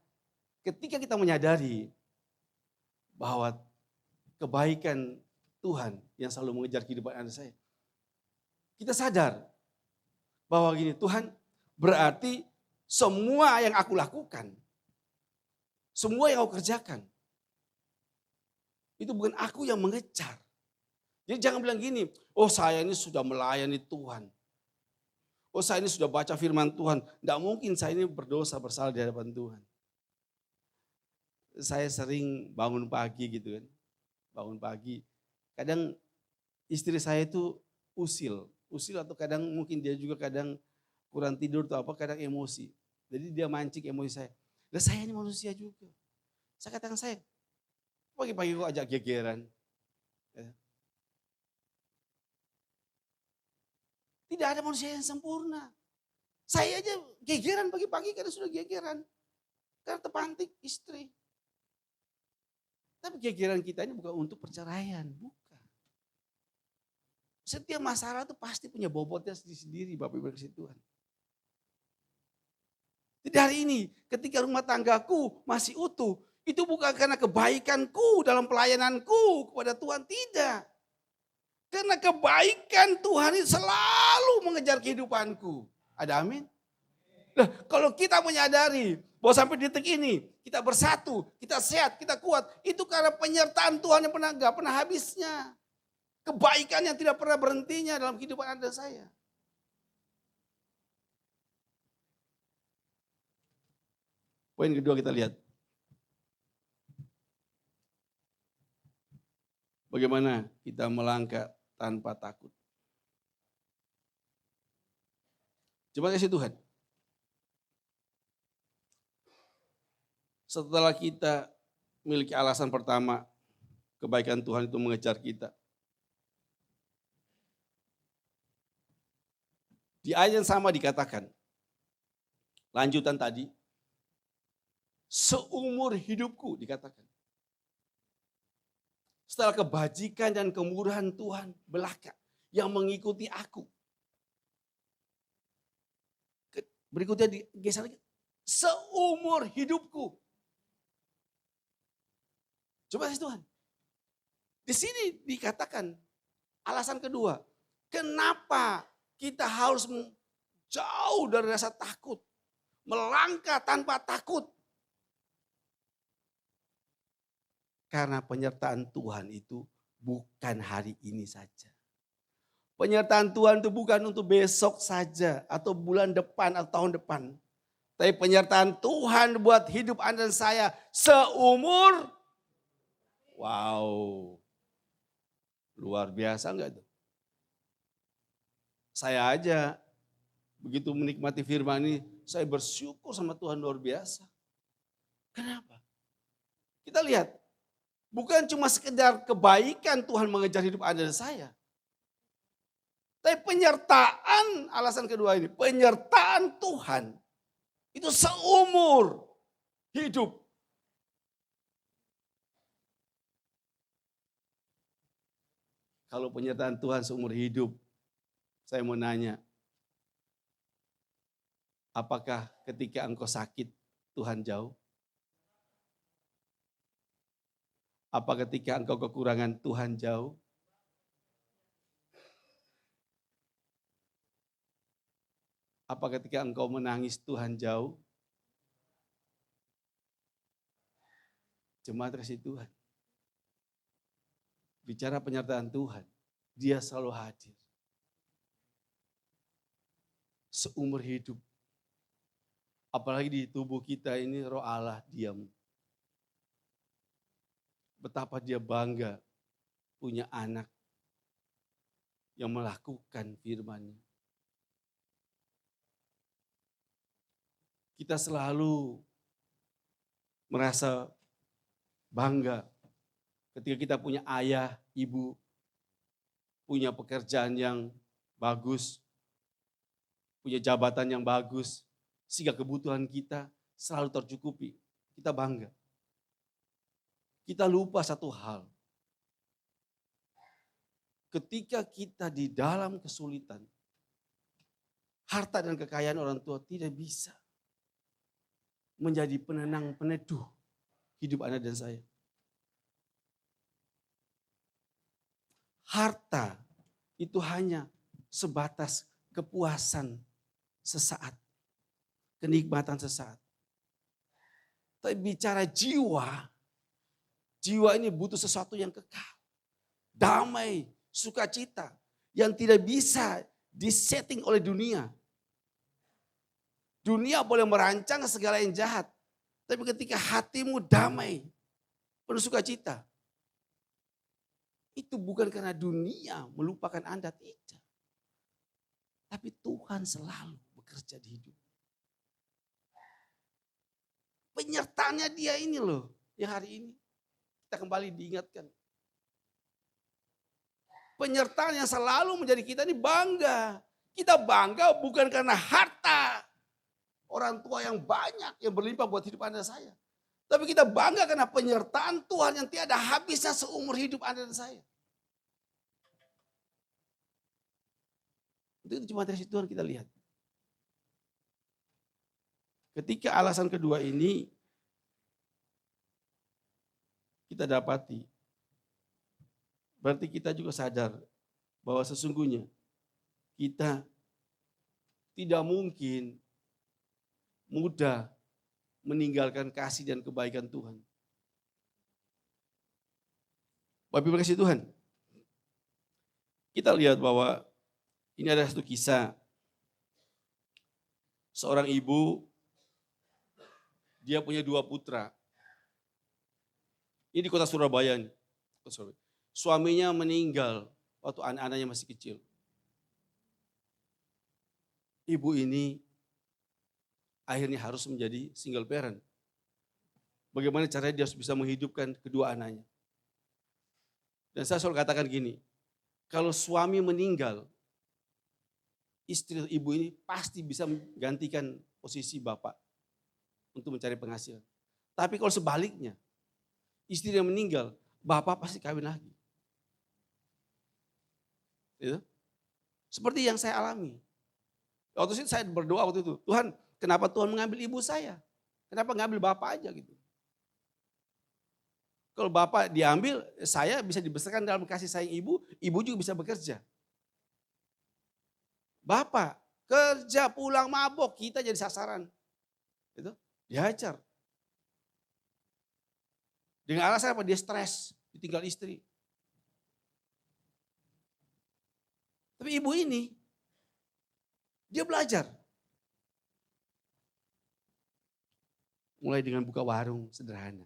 ketika kita menyadari bahwa kebaikan Tuhan yang selalu mengejar kehidupan Anda dan saya, kita sadar bahwa gini, Tuhan berarti semua yang aku lakukan, semua yang aku kerjakan, itu bukan aku yang mengejar. Jadi jangan bilang gini, oh saya ini sudah melayani Tuhan. Oh saya ini sudah baca firman Tuhan. Tidak mungkin saya ini berdosa bersalah di hadapan Tuhan. Saya sering bangun pagi gitu kan. Bangun pagi. Kadang istri saya itu usil. Usil atau kadang mungkin dia juga kadang kurang tidur atau apa, kadang emosi. Jadi dia mancing emosi saya. Dan saya ini manusia juga. Saya katakan saya, pagi-pagi kok ajak gegeran. Tidak ada manusia yang sempurna. Saya aja gegeran pagi-pagi karena sudah gegeran. Karena terpantik istri. Tapi gegeran kita ini bukan untuk perceraian, bukan. Setiap masalah itu pasti punya bobotnya sendiri, Bapak Ibu kasih Tuhan. Jadi hari ini ketika rumah tanggaku masih utuh, itu bukan karena kebaikanku dalam pelayananku kepada Tuhan, tidak. Karena kebaikan Tuhan itu selalu mengejar kehidupanku. Ada amin? Nah, kalau kita menyadari bahwa sampai detik ini kita bersatu, kita sehat, kita kuat, itu karena penyertaan Tuhan yang gak pernah habisnya. Kebaikan yang tidak pernah berhentinya dalam kehidupan Anda dan saya. Poin kedua kita lihat. Bagaimana kita melangkah tanpa takut. Coba kasih Tuhan. Setelah kita memiliki alasan pertama, kebaikan Tuhan itu mengejar kita. Di ayat yang sama dikatakan, lanjutan tadi, seumur hidupku dikatakan. Setelah kebajikan dan kemurahan Tuhan belaka yang mengikuti aku. Berikutnya digeser lagi, seumur hidupku. Coba kasih Tuhan. Di sini dikatakan alasan kedua, kenapa kita harus jauh dari rasa takut, melangkah tanpa takut. Karena penyertaan Tuhan itu bukan hari ini saja. Penyertaan Tuhan itu bukan untuk besok saja atau bulan depan atau tahun depan. Tapi penyertaan Tuhan buat hidup Anda dan saya seumur. Wow. Luar biasa enggak itu? Saya aja begitu menikmati firman ini, saya bersyukur sama Tuhan luar biasa. Kenapa? Kita lihat. Bukan cuma sekedar kebaikan Tuhan mengejar hidup Anda dan saya. Tapi penyertaan, alasan kedua ini, penyertaan Tuhan itu seumur hidup. Kalau penyertaan Tuhan seumur hidup, saya mau nanya, apakah ketika engkau sakit Tuhan jauh? Apa ketika engkau kekurangan Tuhan jauh? Apa ketika engkau menangis Tuhan jauh? Jemaat kasih Tuhan. Bicara penyertaan Tuhan, Dia selalu hadir. Seumur hidup. Apalagi di tubuh kita ini Roh Allah diam. Betapa dia bangga punya anak yang melakukan firman-Nya. Kita selalu merasa bangga ketika kita punya ayah, ibu, punya pekerjaan yang bagus, punya jabatan yang bagus, sehingga kebutuhan kita selalu tercukupi. Kita bangga. Kita lupa satu hal. Ketika kita di dalam kesulitan, harta dan kekayaan orang tua tidak bisa menjadi penenang peneduh hidup Anda dan saya. Harta itu hanya sebatas kepuasan sesaat, kenikmatan sesaat. Tapi bicara jiwa, jiwa ini butuh sesuatu yang kekal. Damai, sukacita yang tidak bisa disetting oleh dunia. Dunia boleh merancang segala yang jahat. Tapi ketika hatimu damai, penuh sukacita. Itu bukan karena dunia melupakan Anda, tidak. Tapi Tuhan selalu bekerja di hidup. Penyertaannya Dia ini loh, yang hari ini kita kembali diingatkan. Penyertaan yang selalu menjadi kita ini bangga. Kita bangga bukan karena harta orang tua yang banyak yang berlimpah buat hidup Anda dan saya. Tapi kita bangga karena penyertaan Tuhan yang tiada habisnya seumur hidup Anda dan saya. Itu cuma dari Tuhan kita lihat. Ketika alasan kedua ini kita dapati, berarti kita juga sadar bahwa sesungguhnya kita tidak mungkin mudah meninggalkan kasih dan kebaikan Tuhan. Bapak Ibu kasih Tuhan, kita lihat bahwa ini ada satu kisah. Seorang ibu, dia punya 2 putra. Ini di kota Surabaya. Suaminya meninggal waktu anak-anaknya masih kecil. Ibu ini akhirnya harus menjadi single parent. Bagaimana caranya dia harus bisa menghidupkan kedua anaknya. Dan saya selalu katakan gini, kalau suami meninggal, istri ibu ini pasti bisa menggantikan posisi bapak untuk mencari penghasilan. Tapi kalau sebaliknya, istri yang meninggal, bapak pasti kawin lagi. Gitu? Seperti yang saya alami. Waktu itu saya berdoa waktu itu, Tuhan kenapa Tuhan mengambil ibu saya? Kenapa ngambil bapak aja gitu? Kalau bapak diambil, saya bisa dibesarkan dalam kasih sayang ibu, ibu juga bisa bekerja. Bapak kerja pulang mabok, kita jadi sasaran. Gitu. Dihajar. Dengan alasan apa? Dia stres, ditinggal istri. Tapi ibu ini, dia belajar. Mulai dengan buka warung sederhana.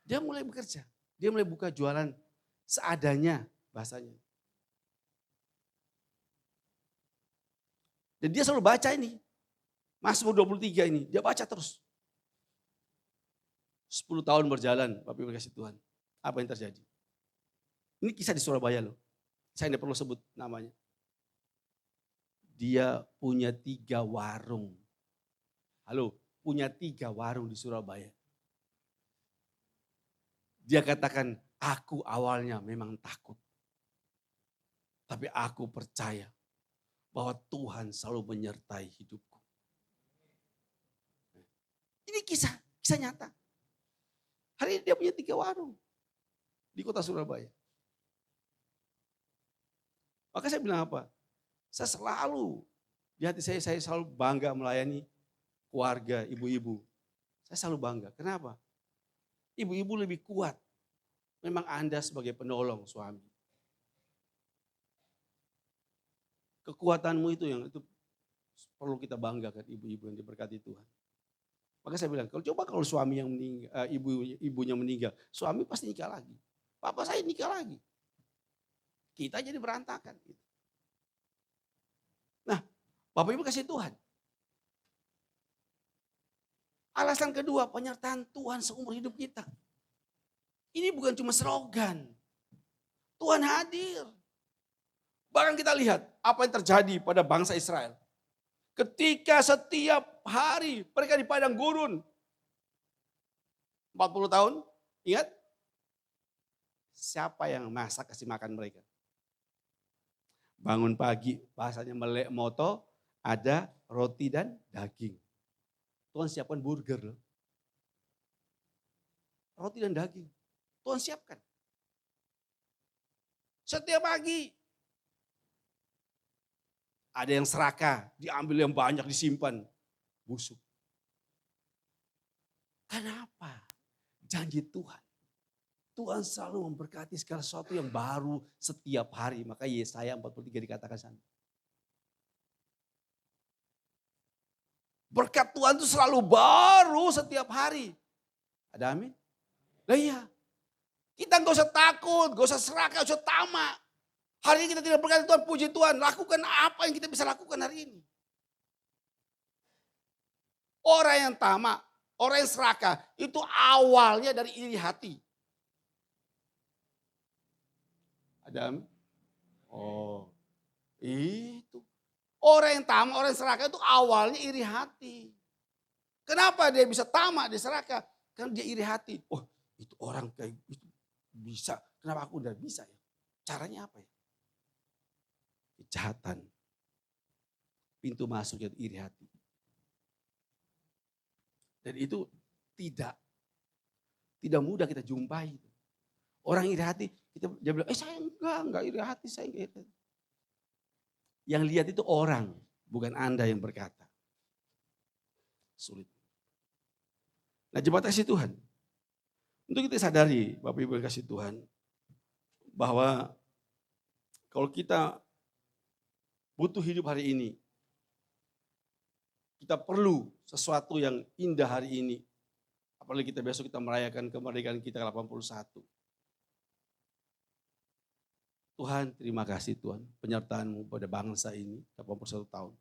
Dia mulai bekerja. Dia mulai buka jualan seadanya bahasanya. Dan dia selalu baca ini. Mazmur 23 ini, dia baca terus. 10 tahun berjalan, Bapak Ibu kasih Tuhan. Apa yang terjadi? Ini kisah di Surabaya loh. Saya tidak perlu sebut namanya. Dia punya 3 warung. Halo, punya 3 warung di Surabaya. Dia katakan, aku awalnya memang takut. Tapi aku percaya bahwa Tuhan selalu menyertai hidupku. Ini kisah nyata. Hari ini dia punya 3 warung di kota Surabaya. Maka saya bilang apa? Saya selalu, di hati saya selalu bangga melayani keluarga ibu-ibu. Saya selalu bangga. Kenapa? Ibu-ibu lebih kuat. Memang Anda sebagai penolong suami. Kekuatanmu itu yang itu perlu kita banggakan ibu-ibu yang diberkati Tuhan. Maka saya bilang, kalau suami yang meninggal, ibunya meninggal, suami pasti nikah lagi. Papa saya nikah lagi. Kita jadi berantakan. Nah, Bapak Ibu kasih Tuhan. Alasan kedua, penyertaan Tuhan seumur hidup kita. Ini bukan cuma slogan. Tuhan hadir. Bahkan kita lihat apa yang terjadi pada bangsa Israel. Ketika setiap hari mereka di padang gurun. 40 tahun, ingat? Siapa yang masak kasih makan mereka? Bangun pagi, bahasanya melek moto, ada roti dan daging. Tuhan siapkan burger loh. Roti dan daging. Tuhan siapkan. Setiap pagi. Ada yang serakah, diambil yang banyak, disimpan. Busuk. Kenapa? Janji Tuhan. Tuhan selalu memberkati segala sesuatu yang baru setiap hari. Maka Yesaya 43 dikatakan sana. Berkat Tuhan itu selalu baru setiap hari. Ada amin? Nah iya. Kita gak usah takut, gak usah serakah, gak usah tamak. Hari ini kita tidak berkata Tuhan, puji Tuhan. Lakukan apa yang kita bisa lakukan hari ini. Orang yang tamak, orang yang serakah, itu awalnya dari iri hati. Ada amin? Oh, Itu. Orang yang tamak, orang yang serakah itu awalnya iri hati. Kenapa dia bisa tamak, dia serakah? Karena dia iri hati. Oh, itu orang kayak itu bisa. Kenapa aku udah bisa ya? Caranya apa ya? Kejahatan. Pintu masuknya iri hati. Dan itu tidak mudah kita jumpai. Orang iri hati, dia bilang, saya enggak iri hati, saya enggak iri hati. Yang lihat itu orang, bukan Anda yang berkata. Sulit. Nah, jemaat kasih Tuhan. Untuk kita sadari, Bapak Ibu yang kasih Tuhan, bahwa kalau kita butuh hidup hari ini, kita perlu sesuatu yang indah hari ini. Apalagi kita besok kita merayakan kemerdekaan kita ke-81. Tuhan, terima kasih Tuhan, penyertaan-Mu pada bangsa ini 81 tahun.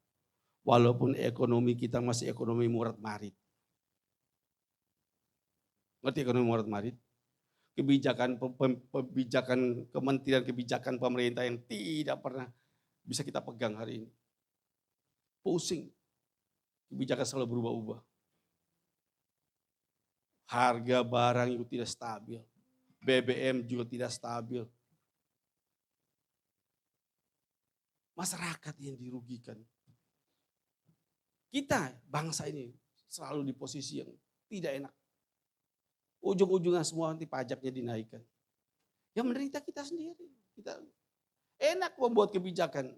Walaupun ekonomi kita masih ekonomi murat-marit. Ngerti ekonomi murat-marit? Kebijakan kementerian, kebijakan pemerintah yang tidak pernah bisa kita pegang hari ini. Pusing. Kebijakan selalu berubah-ubah. Harga barang itu tidak stabil. BBM juga tidak stabil. Masyarakat yang dirugikan. Kita, bangsa ini selalu di posisi yang tidak enak. Ujung-ujungnya semua nanti pajaknya dinaikkan. Yang menderita kita sendiri. Kita enak membuat kebijakan.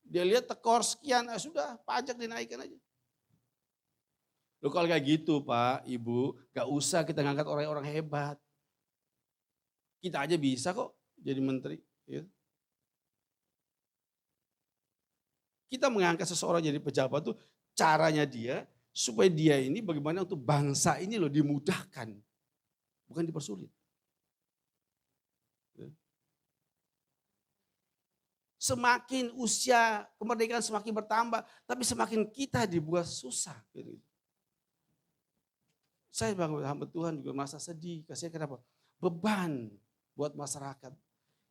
Dia lihat tekor sekian, sudah pajak dinaikkan aja. Loh kalau kayak gitu Pak, Ibu, gak usah kita ngangkat orang-orang hebat. Kita aja bisa kok jadi menteri. Ya. Kita mengangkat seseorang jadi pejabat tuh caranya dia supaya dia ini bagaimana untuk bangsa ini loh dimudahkan. Bukan dipersulit. Semakin usia kemerdekaan semakin bertambah, tapi semakin kita dibuat susah. Saya sebagai hamba Tuhan juga merasa sedih. Kasihan kenapa? Beban buat masyarakat.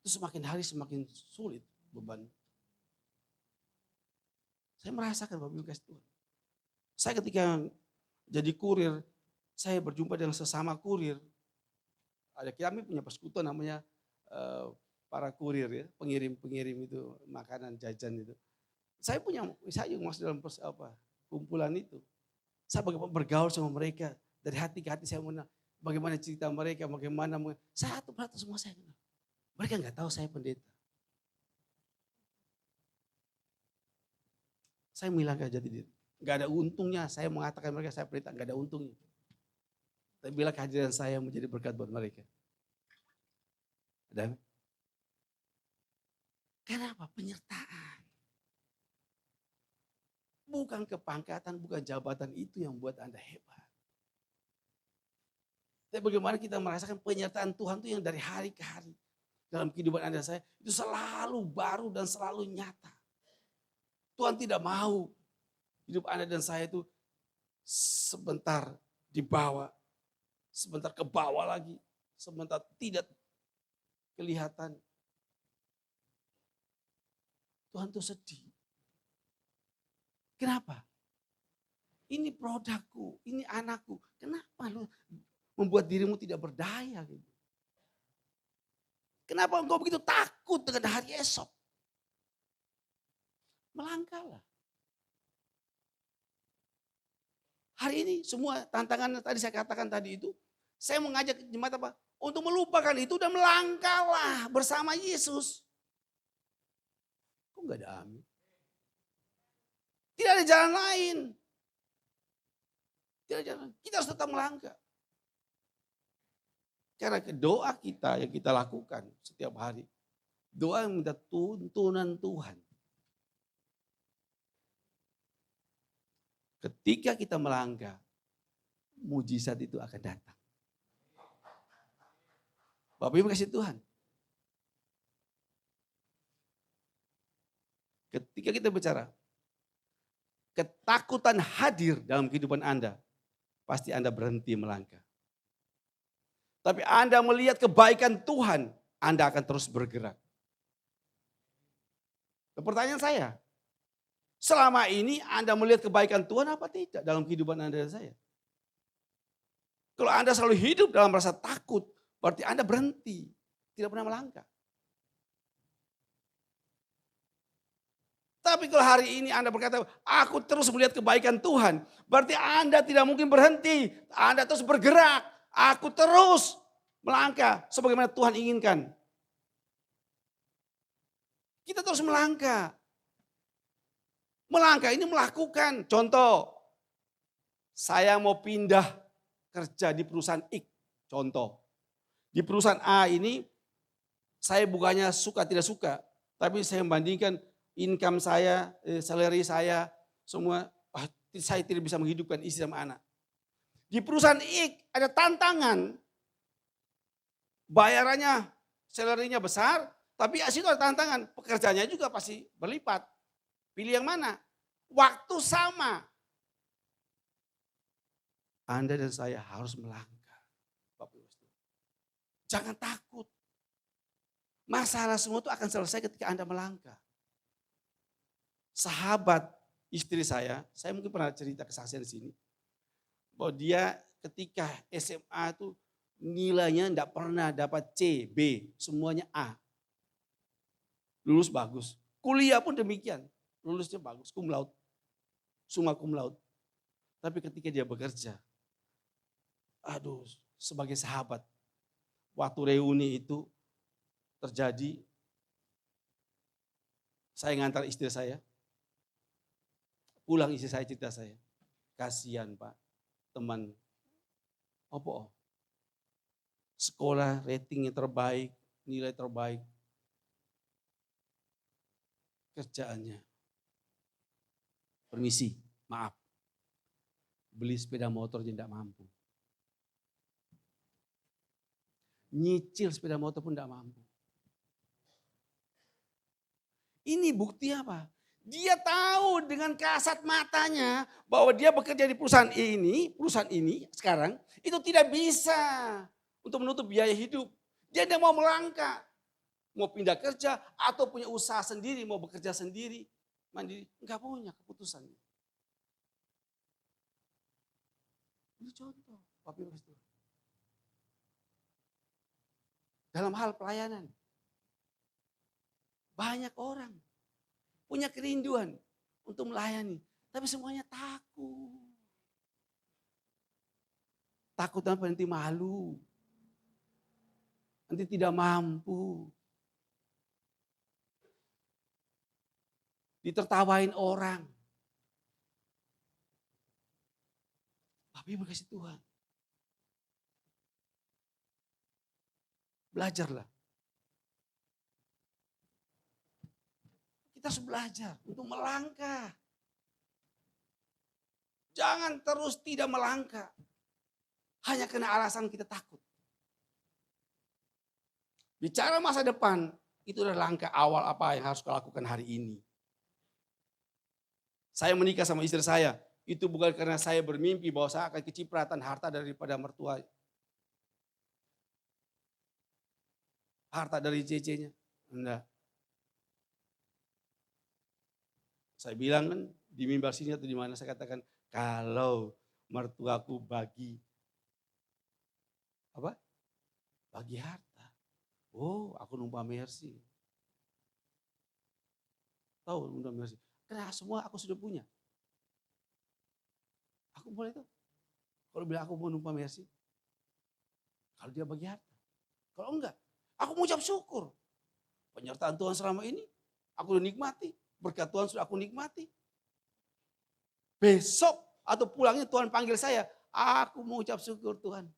Itu semakin hari semakin sulit beban. Saya merasakan Bapak Ibu kasih Tuhan. Saya ketika jadi kurir, saya berjumpa dengan sesama kurir. Ada kami punya persekutuan namanya para kurir ya, pengirim itu makanan jajan itu. Saya juga masuk dalam kumpulan itu. Saya bagaimana bergaul sama mereka, dari hati ke hati saya mengenal bagaimana cerita mereka, bagaimana satu persatu semua saya kenal. Mereka nggak tahu saya pendeta. Saya menghilangkan jati diri. Gak ada untungnya saya mengatakan mereka saya pendeta, gak ada untungnya. Tapi bila kehadiran saya menjadi berkat buat mereka. Dan kenapa? Penyertaan. Bukan kepangkatan, bukan jabatan itu yang buat Anda hebat. Tapi bagaimana kita merasakan penyertaan Tuhan itu yang dari hari ke hari. Dalam kehidupan Anda saya itu selalu baru dan selalu nyata. Tuhan tidak mau hidup Anda dan saya itu sebentar dibawa, sebentar ke bawah lagi, sebentar tidak kelihatan. Tuhan tuh sedih. Kenapa? Ini produkku, ini anakku. Kenapa lu membuat dirimu tidak berdaya gitu? Kenapa engkau begitu takut dengan hari esok? Melangkahlah. Hari ini semua tantangan tadi saya katakan tadi itu, saya mengajak jemaat apa? Untuk melupakan itu dan melangkahlah bersama Yesus. Kok enggak ada amin? Tidak ada jalan lain. Tidak ada jalan. Kita harus tetap melangkah. Karena doa kita yang kita lakukan setiap hari. Doa yang minta tuntunan Tuhan. Ketika kita melangkah, mujizat itu akan datang. Bapak Ibu kasih Tuhan. Ketika kita bicara, ketakutan hadir dalam kehidupan Anda, pasti Anda berhenti melangkah. Tapi Anda melihat kebaikan Tuhan, Anda akan terus bergerak. Pertanyaan saya, selama ini Anda melihat kebaikan Tuhan apa tidak dalam kehidupan Anda dan saya? Kalau Anda selalu hidup dalam rasa takut, berarti Anda berhenti, tidak pernah melangkah. Tapi kalau hari ini Anda berkata, aku terus melihat kebaikan Tuhan, berarti Anda tidak mungkin berhenti. Anda terus bergerak, aku terus melangkah sebagaimana Tuhan inginkan. Kita terus melangkah. Melangkah ini melakukan. Contoh, saya mau pindah kerja di perusahaan X. Contoh, di perusahaan A ini saya bukannya suka tidak suka, tapi saya membandingkan income saya, salary saya, semua saya tidak bisa menghidupkan istri sama anak. Di perusahaan X ada tantangan, bayarannya, salary-nya besar, tapi situ ada tantangan, pekerjaannya juga pasti berlipat. Pilih yang mana? Waktu sama. Anda dan saya harus melangkah. Jangan takut. Masalah semua itu akan selesai ketika Anda melangkah. Sahabat istri saya mungkin pernah cerita kesaksian di sini. Bahwa dia ketika SMA itu nilainya tidak pernah dapat C, B, semuanya A. Lulus bagus. Kuliah pun demikian. Lulusnya bagus, cum laude. Summa cum laude. Tapi ketika dia bekerja, sebagai sahabat, waktu reuni itu terjadi, saya ngantar istri saya, pulang istri saya cerita saya, kasihan Pak, teman, sekolah ratingnya terbaik, nilai terbaik, kerjaannya. Permisi, maaf. Beli sepeda motor jadi tidak mampu. Nyicil sepeda motor pun tidak mampu. Ini bukti apa? Dia tahu dengan kasat matanya bahwa dia bekerja di perusahaan ini sekarang itu tidak bisa untuk menutup biaya hidup. Dia tidak mau melangkah. Mau pindah kerja atau punya usaha sendiri, mau bekerja sendiri. Mandiri, enggak punya keputusan. Ini contoh, Bapak Ibu Saudara. Dalam hal pelayanan, banyak orang punya kerinduan untuk melayani, tapi semuanya takut. Takut nanti malu, nanti tidak mampu. Ditertawain orang. Tapi berkasih Tuhan. Belajarlah. Kita harus belajar untuk melangkah. Jangan terus tidak melangkah. Hanya karena alasan kita takut. Bicara masa depan, itu adalah langkah awal apa yang harus kau lakukan hari ini. Saya menikah sama istri saya, itu bukan karena saya bermimpi bahwa saya akan kecipratan harta daripada mertua. Harta dari cece-nya. Enggak. Saya bilang kan di mimbar sini atau di mana saya katakan, kalau mertuaku bagi harta. Oh, aku numpang mercy. Tahu numpang mercy. Karena semua aku sudah punya. Aku boleh tuh. Kalau bilang aku mau numpang mercy. Kalau dia bagi harta. Kalau enggak, aku mau ucap syukur. Penyertaan Tuhan selama ini, aku udah nikmati. Berkat Tuhan sudah aku nikmati. Besok atau pulangnya Tuhan panggil saya, aku mau ucap syukur Tuhan.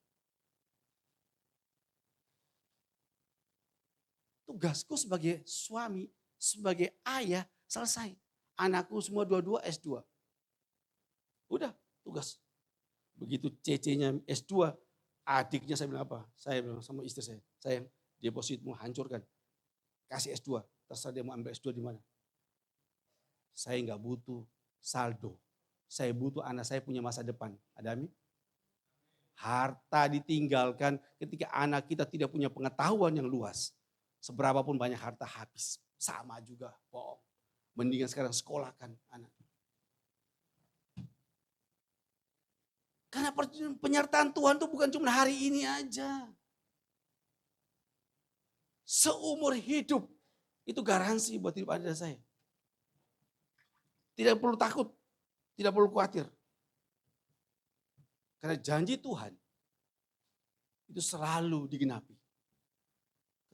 Tugasku sebagai suami, sebagai ayah selesai. Anakku semua dua-dua S2. Udah tugas. Begitu cece-nya S2, adiknya saya bilang apa? Saya bilang sama istri saya, sayang depositmu hancurkan. Kasih S2, terserah dia mau ambil S2 di mana. Saya nggak butuh saldo. Saya butuh anak saya punya masa depan. Ada amin? Harta ditinggalkan ketika anak kita tidak punya pengetahuan yang luas. Seberapapun banyak harta habis. Sama juga, bohong. Mendingan sekarang sekolahkan anak. Karena penyertaan Tuhan itu bukan cuma hari ini aja. Seumur hidup. Itu garansi buat hidup Anda dan saya. Tidak perlu takut. Tidak perlu khawatir. Karena janji Tuhan itu selalu digenapi.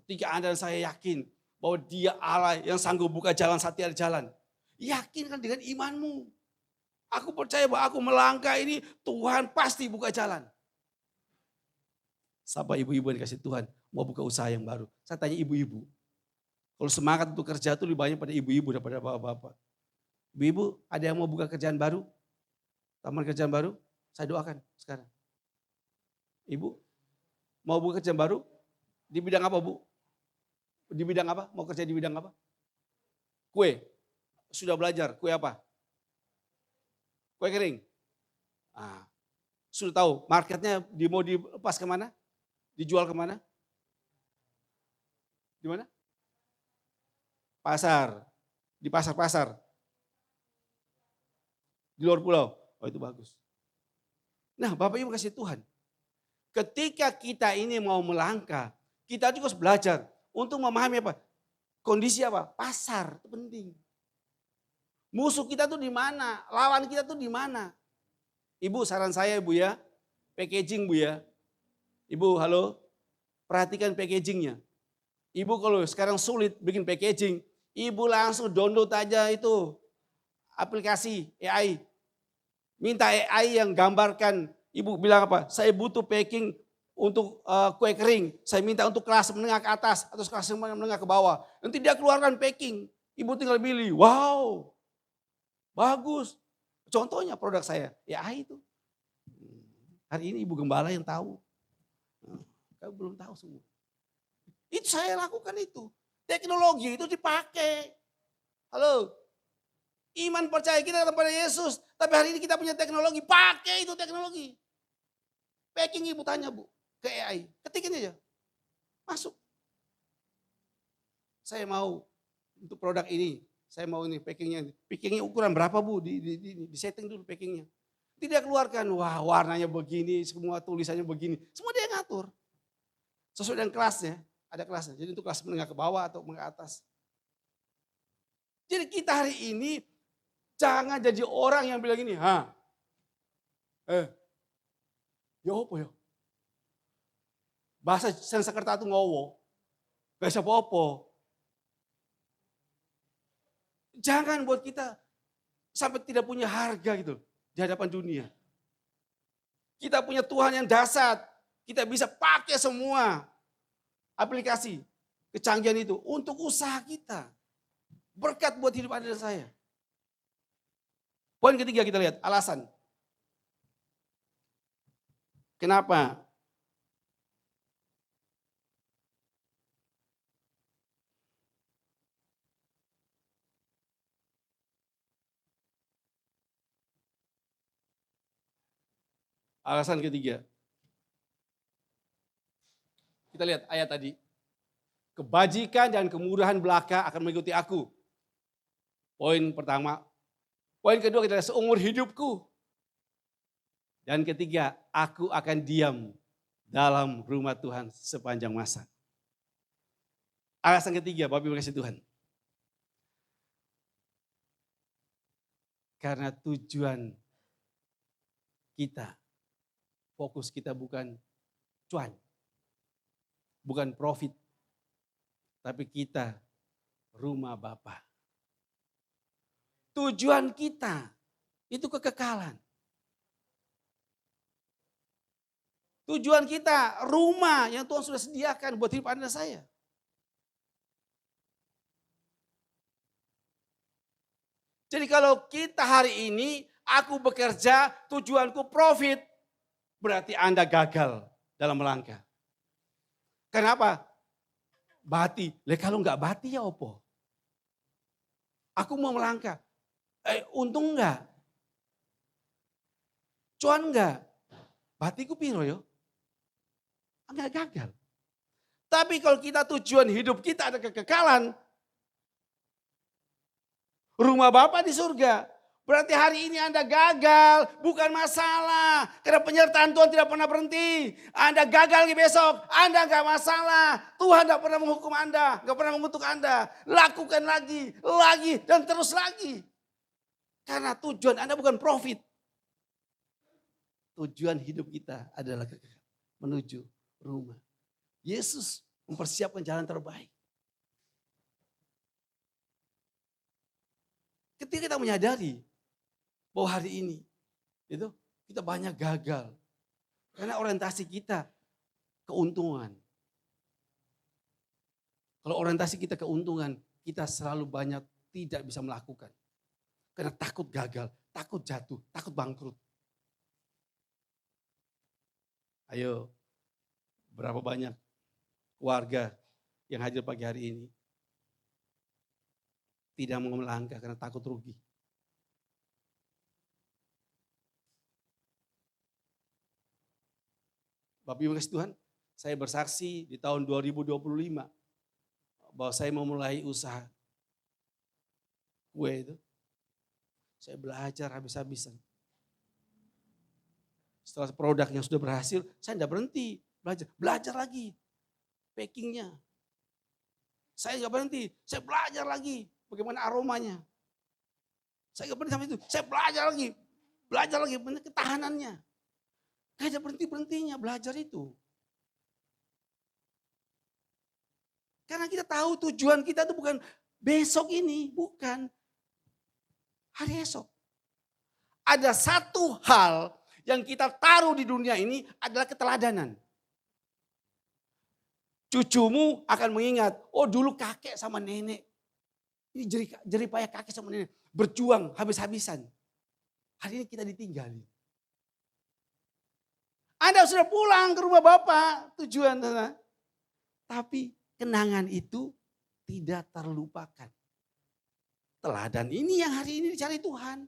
Ketika Anda dan saya yakin bahwa Dia Allah yang sanggup buka jalan saat tiada jalan. Yakinkan dengan imanmu. Aku percaya bahwa aku melangkah ini Tuhan pasti buka jalan. Siapa ibu-ibu yang dikasih Tuhan mau buka usaha yang baru. Saya tanya ibu-ibu. Kalau semangat untuk kerja itu lebih banyak pada ibu-ibu daripada bapak-bapak. Ibu-ibu ada yang mau buka kerjaan baru? Taman kerjaan baru? Saya doakan sekarang. Ibu mau buka kerjaan baru? Di bidang apa Bu? Di bidang apa? Mau kerja di bidang apa? Kue. Sudah belajar, kue apa? Kue kering. Ah, sudah tahu marketnya mau dilepas kemana? Dijual kemana? Di mana? Pasar. Di pasar-pasar. Di luar pulau. Oh itu bagus. Nah Bapak Ibu kasih Tuhan. Ketika kita ini mau melangkah, kita juga harus belajar untuk memahami apa? Kondisi apa? Pasar itu penting. Musuh kita tuh di mana? Lawan kita tuh di mana? Ibu saran saya Bu ya, packaging Bu ya. Ibu halo, perhatikan packagingnya. Ibu kalau sekarang sulit bikin packaging, Ibu langsung download aja itu aplikasi AI. Minta AI yang gambarkan, Ibu bilang apa? Saya butuh packing untuk kue kering. Saya minta untuk kelas menengah ke atas atau kelas menengah ke bawah. Nanti dia keluarkan packing. Ibu tinggal pilih, wow. Bagus. Contohnya produk saya, AI itu. Hari ini Ibu Gembala yang tahu. Kamu belum tahu semua. Itu saya lakukan itu. Teknologi itu dipakai. Halo. Iman percaya kita kepada Yesus. Tapi hari ini kita punya teknologi. Pakai itu teknologi. Packing Ibu tanya Bu. Ke AI. Ketikin aja. Masuk. Saya mau untuk produk ini. Saya mau ini packingnya. Packingnya ukuran berapa Bu? Di setting dulu packingnya. Tidak keluarkan. Wah warnanya begini. Semua tulisannya begini. Semua dia ngatur. Sesuai dengan kelasnya. Ada kelasnya. Jadi untuk kelas menengah ke bawah atau menengah ke atas. Jadi kita hari ini jangan jadi orang yang bilang gini. Ya apa ya? Bahasa Sanskerta itu ngowo. Gak bisa apa-apa. Jangan buat kita sampai tidak punya harga gitu di hadapan dunia. Kita punya Tuhan yang dahsyat. Kita bisa pakai semua aplikasi kecanggihan itu untuk usaha kita. Berkat buat hidup Anda dan saya. Poin ketiga kita lihat alasan. Kenapa? Alasan ketiga. Kita lihat ayat tadi. Kebajikan dan kemurahan belaka akan mengikuti aku. Poin pertama. Poin kedua kita lihat seumur hidupku. Dan ketiga, aku akan diam dalam rumah Tuhan sepanjang masa. Alasan ketiga, Bapak Ibu kasih Tuhan. Karena tujuan kita, fokus kita bukan cuan, bukan profit, tapi kita rumah Bapa. Tujuan kita itu kekekalan. Tujuan kita rumah yang Tuhan sudah sediakan buat hidup Anda dan saya. Jadi kalau kita hari ini, aku bekerja, tujuanku profit, berarti Anda gagal dalam melangkah. Kenapa? Bati. Kalau enggak bati ya apa? Aku mau melangkah. Untung enggak? Cuan enggak? Batiku piro yo? Enggak gagal. Tapi kalau kita tujuan hidup kita ada kekekalan, Rumah Bapa di surga. Berarti hari ini Anda gagal, bukan masalah. Karena penyertaan Tuhan tidak pernah berhenti. Anda gagal lagi besok, Anda gak masalah. Tuhan gak pernah menghukum Anda, gak pernah mengutuk Anda. Lakukan lagi, dan terus lagi. Karena tujuan Anda bukan profit. Tujuan hidup kita adalah menuju rumah. Yesus mempersiapkan jalan terbaik. Ketika kita menyadari bahwa hari ini itu kita banyak gagal karena orientasi kita keuntungan. Kalau orientasi kita keuntungan, kita selalu banyak tidak bisa melakukan. Karena takut gagal, takut jatuh, takut bangkrut. Ayo, berapa banyak warga yang hadir pagi hari ini tidak mau melangkah karena takut rugi. Bapak Ibu kasih Tuhan, saya bersaksi di tahun 2025 bahwa saya memulai usaha kue itu. Saya belajar habis-habisan. Setelah produk yang sudah berhasil, saya tidak berhenti belajar lagi packingnya. Saya nggak berhenti, saya belajar lagi bagaimana aromanya. Saya nggak berhenti sampai itu, saya belajar lagi benar ketahanannya. Gak ada berhentinya belajar itu. Karena kita tahu tujuan kita itu bukan besok ini, bukan hari esok. Ada satu hal yang kita taruh di dunia ini adalah keteladanan. Cucumu akan mengingat, oh dulu kakek sama nenek. Ini jeripaya kakek sama nenek. Berjuang habis-habisan. Hari ini kita ditinggalin. Anda sudah pulang ke rumah Bapak, tujuan. Tapi kenangan itu tidak terlupakan. Teladan ini yang hari ini dicari Tuhan.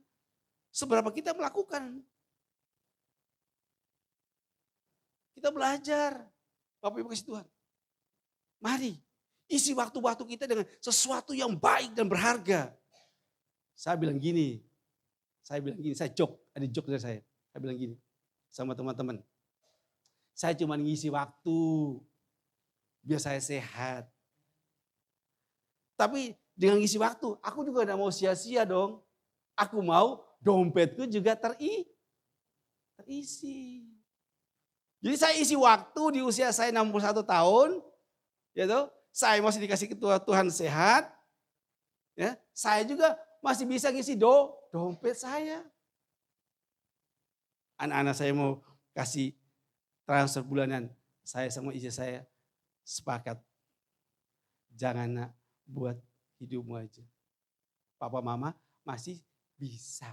Seberapa kita melakukan. Kita belajar. Bapak Ibu kasih Tuhan. Mari isi waktu-waktu kita dengan sesuatu yang baik dan berharga. Saya bilang gini, saya joke, ada joke dari saya. Saya bilang gini sama teman-teman. Saya cuma ngisi waktu biar saya sehat. Tapi dengan ngisi waktu, aku juga tidak mau sia-sia dong. Aku mau dompetku juga terisi. Jadi saya isi waktu di usia saya 61 tahun. Gitu, saya masih dikasih ketua Tuhan sehat. Ya, saya juga masih bisa ngisi dompet saya. Anak-anak saya mau kasih transfer bulanan, saya sama istri saya sepakat. Jangan nak buat hidupmu aja. Papa mama masih bisa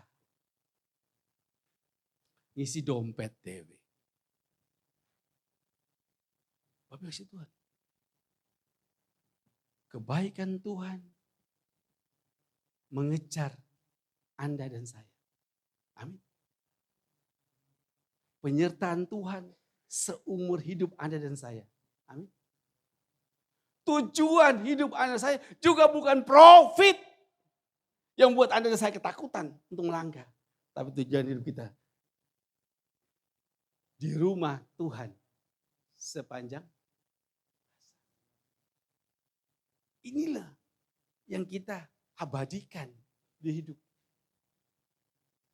ngisi dompet dewe. Bapak kasih Tuhan. Kebaikan Tuhan mengejar Anda dan saya. Amin. Penyertaan Tuhan seumur hidup Anda dan saya. Amin. Tujuan hidup Anda dan saya juga bukan profit yang buat Anda dan saya ketakutan untuk melangkah. Tapi tujuan hidup kita di rumah Tuhan sepanjang masa. Inilah yang kita abadikan di hidup.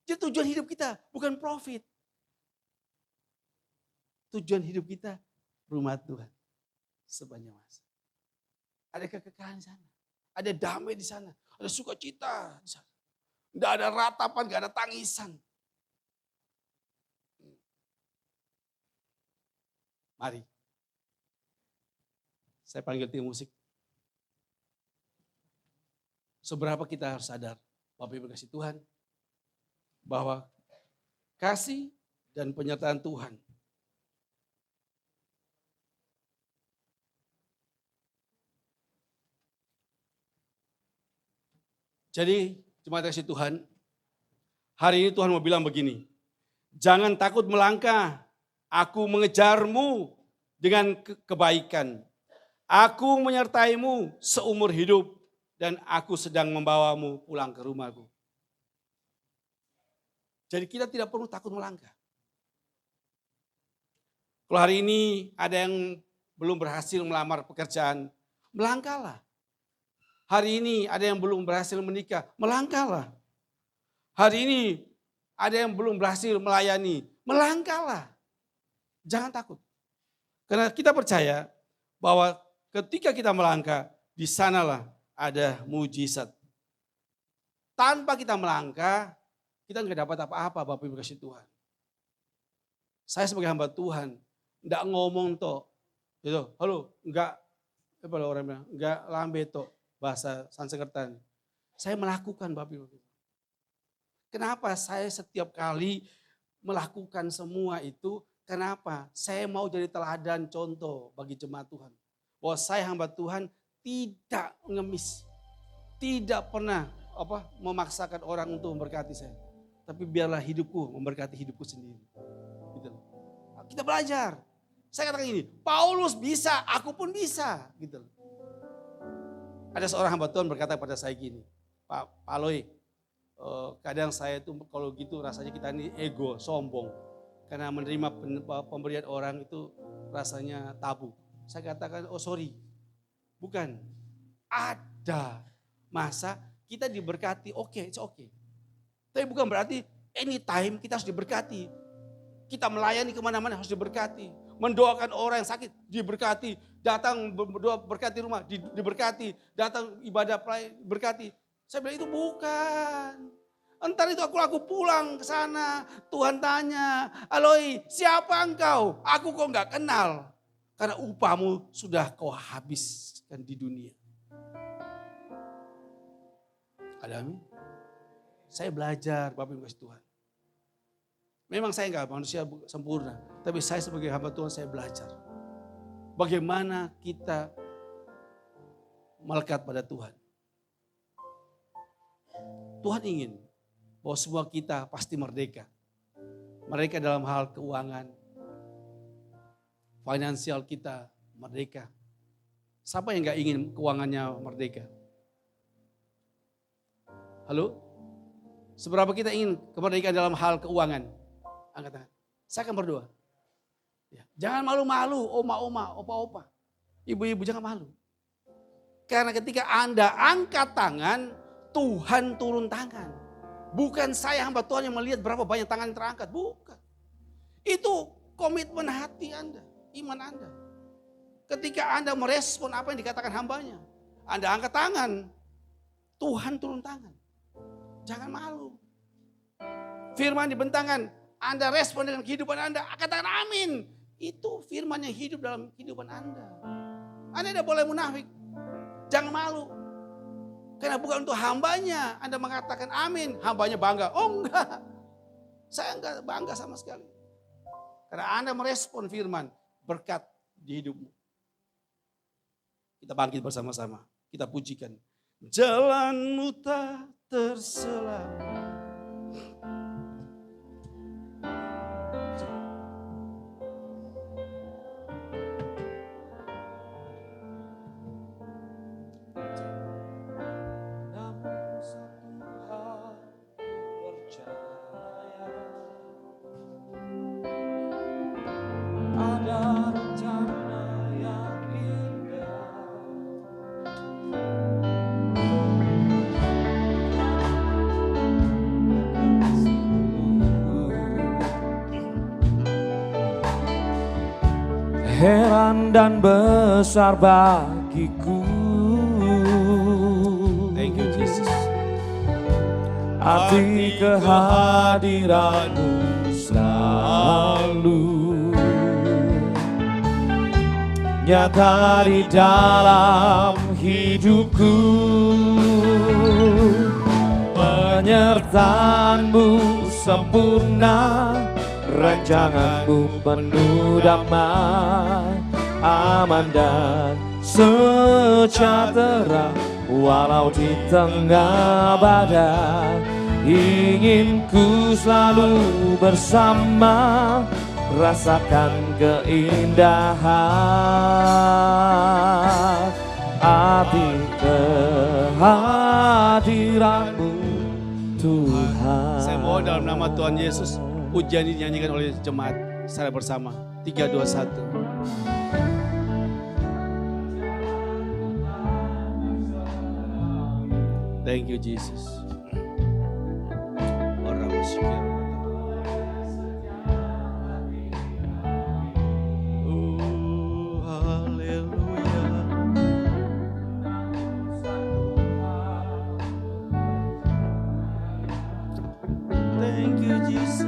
Jadi tujuan hidup kita bukan profit. Tujuan hidup kita rumah Tuhan sepanjang masa. Ada kekekalan di sana. Ada damai di sana. Ada sukacita di sana. Tidak ada ratapan, tidak ada tangisan. Mari. Saya panggil tim musik. Seberapa kita harus sadar, Bapak Ibu kasih Tuhan, bahwa kasih dan penyertaan Tuhan jadi jemaat kasih Tuhan, hari ini Tuhan mau bilang begini, jangan takut melangkah, aku mengejarmu dengan kebaikan, aku menyertaimu seumur hidup. dan aku sedang membawamu pulang ke rumahku. Jadi kita tidak perlu takut melangkah. Kalau hari ini ada yang belum berhasil melamar pekerjaan, melangkahlah. Hari ini ada yang belum berhasil menikah, melangkahlah. Hari ini ada yang belum berhasil melayani, melangkahlah. Jangan takut. Karena kita percaya bahwa ketika kita melangkah, di sanalah ada mujizat. Tanpa kita melangkah, kita nggak dapat apa-apa Bapak Ibu kasih Tuhan. Saya sebagai hamba Tuhan, nggak ngomong toh, gitu, halo, nggak, apa orang bilang, nggak lambe toh, bahasa Sanskertan. Saya melakukan Bapak Ibu. Kenapa saya setiap kali melakukan semua itu? Kenapa? Saya mau jadi teladan contoh bagi jemaat Tuhan. Bahwa saya hamba Tuhan tidak ngemis, tidak pernah memaksakan orang untuk memberkati saya. Tapi biarlah hidupku memberkati hidupku sendiri. Gitu. Kita belajar. Saya katakan ini, Paulus bisa, aku pun bisa. Gitu. Ada seorang hamba Tuhan berkata pada saya gini, Pak Aloy, kadang saya itu kalau gitu rasanya kita ini ego, sombong. Karena menerima pemberian orang itu rasanya tabu. Saya katakan, oh sorry, bukan. Ada masa kita diberkati, oke, it's okay. Tapi bukan berarti anytime kita harus diberkati. Kita melayani kemana-mana harus diberkati. Mendoakan orang yang sakit diberkati. Datang berdoa berkati rumah diberkati. Datang ibadah berkati. Saya bilang itu bukan. Entar itu aku pulang ke sana. Tuhan tanya, Aloy siapa engkau? Aku kok gak kenal. Karena upahmu sudah kau habiskan di dunia. Ada amin? Saya belajar Bapak Ibu kasih Tuhan. Memang saya enggak manusia sempurna. Tapi saya sebagai hamba Tuhan saya belajar. Bagaimana kita melekat pada Tuhan. Tuhan ingin bahwa semua kita pasti merdeka. Merdeka dalam hal keuangan. Finansial kita merdeka. Siapa yang enggak ingin keuangannya merdeka? Halo? Seberapa kita ingin kemerdekaan dalam hal keuangan? Angkat tangan. Saya akan berdoa. Ya, jangan malu-malu, oma-oma, opa-opa. Ibu-ibu jangan malu. Karena ketika Anda angkat tangan, Tuhan turun tangan. Bukan saya hamba Tuhan yang melihat berapa banyak tangan yang terangkat. Bukan. Itu komitmen hati Anda, iman Anda. Ketika Anda merespon apa yang dikatakan hambanya. Anda angkat tangan, Tuhan turun tangan. Jangan malu. Firman dibentangkan, Anda respon dengan kehidupan Anda, katakan amin. Itu firman yang hidup dalam kehidupan Anda. Anda tidak boleh munafik. Jangan malu. Karena bukan untuk hambanya Anda mengatakan amin, hambanya bangga. Oh enggak, saya enggak bangga sama sekali. Karena Anda merespon firman, berkat di hidupmu. Kita bangkit bersama-sama, kita pujikan. Jalanmu tak terselam. Heran dan besar bagiku. Thank you Jesus. Arti kehadiranmu selalu nyata di dalam hidupku. Penyertaanmu sempurna, rancanganmu penuh damai, aman dan sejahtera. Walau di tengah badai, ingin ku selalu bersama, rasakan keindahan arti kehadiran. kehadiran-Mu Tuhan. Saya mohon dalam nama Tuhan Yesus, pujian ini dinyanyikan oleh jemaat secara bersama. 3, 2, 1. Thank you Jesus. Orang bersyukur. Haleluya. Thank you Jesus.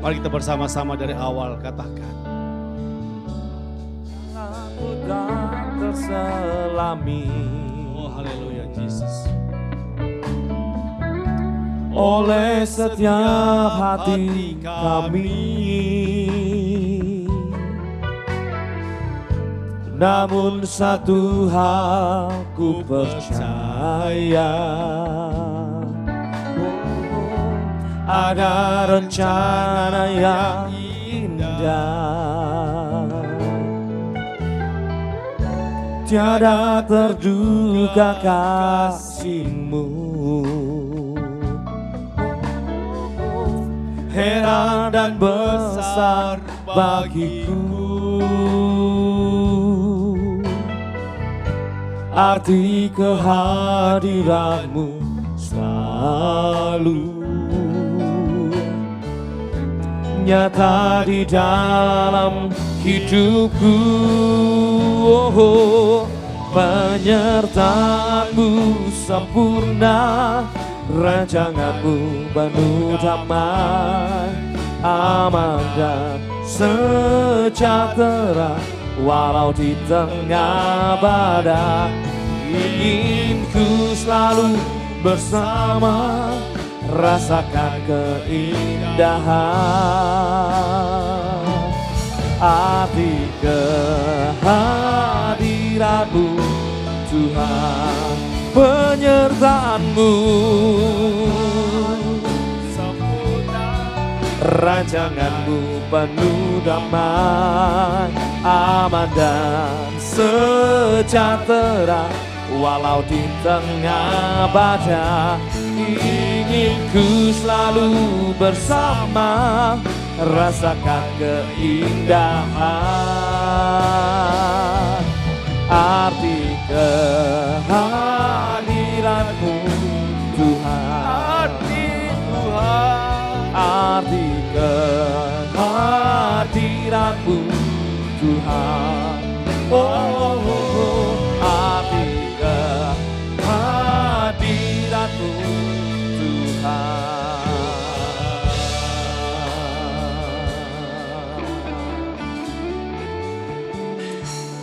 Mari kita bersama-sama dari awal katakan. Aku tak terselami. Oh haleluya Jesus. Oleh setiap hati kami. Namun satu hal ku percaya, ada rencana yang indah, tiada terduga kasih-Mu. Heran dan besar bagiku arti kehadiran-Mu selalu nyata di dalam hidupku. Oh, penyertaan-Mu sempurna, rancangan-Mu penuh damai, aman dan sejahtera. Walau di tengah badai, ingin ku selalu bersama, rasakan keindahan arti kehadiran-Mu Tuhan, penyertaan-Mu rancangan-Mu penuh damai, aman dan sejahtera. Walau di tengah badai, ingin ku selalu bersama, rasakan keindahan arti kehadiran-Mu Tuhan, arti kehadiran-Mu Tuhan. Arti kehadiran-Mu Tuhan.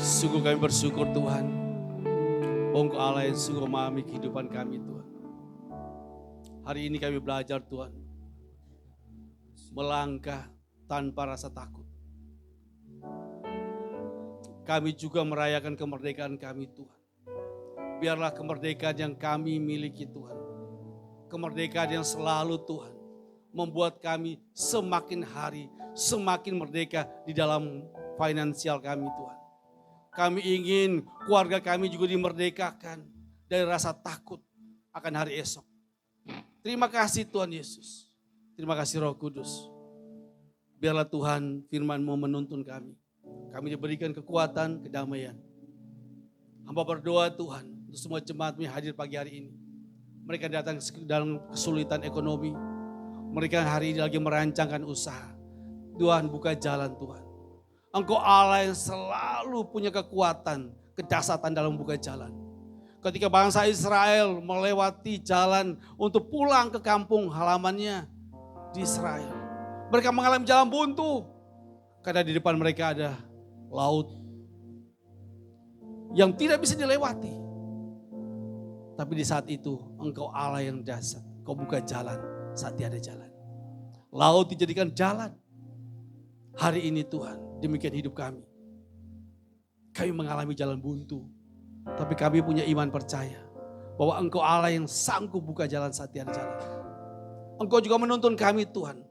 Sungguh kami bersyukur Tuhan. Engkau Allah yang sungguh memahami kehidupan kami Tuhan. Hari ini kami belajar Tuhan, melangkah tanpa rasa takut. Kami juga merayakan kemerdekaan kami Tuhan. Biarlah kemerdekaan yang kami miliki Tuhan, kemerdekaan yang selalu Tuhan, membuat kami semakin hari semakin merdeka di dalam finansial kami Tuhan. Kami ingin keluarga kami juga dimerdekakan dari rasa takut akan hari esok. Terima kasih Tuhan Yesus. Terima kasih Roh Kudus. Biarlah Tuhan firman-Mu menuntun kami. Kami diberikan kekuatan, kedamaian. Hamba berdoa Tuhan untuk semua jemaat-Mu yang hadir pagi hari ini. Mereka datang dalam kesulitan ekonomi. Mereka hari ini lagi merancangkan usaha. Tuhan buka jalan Tuhan. Engkau Allah yang selalu punya kekuatan, kedahsyatan dalam buka jalan. Ketika bangsa Israel melewati jalan untuk pulang ke kampung halamannya di Israel. Mereka mengalami jalan buntu. Karena di depan mereka ada laut yang tidak bisa dilewati. Tapi di saat itu engkau Allah yang dahsyat. Kau buka jalan saat tiada jalan. Laut dijadikan jalan. Hari ini Tuhan, demikian hidup kami. Kami mengalami jalan buntu. Tapi kami punya iman percaya bahwa engkau Allah yang sanggup buka jalan saat tiada jalan. Engkau juga menuntun kami Tuhan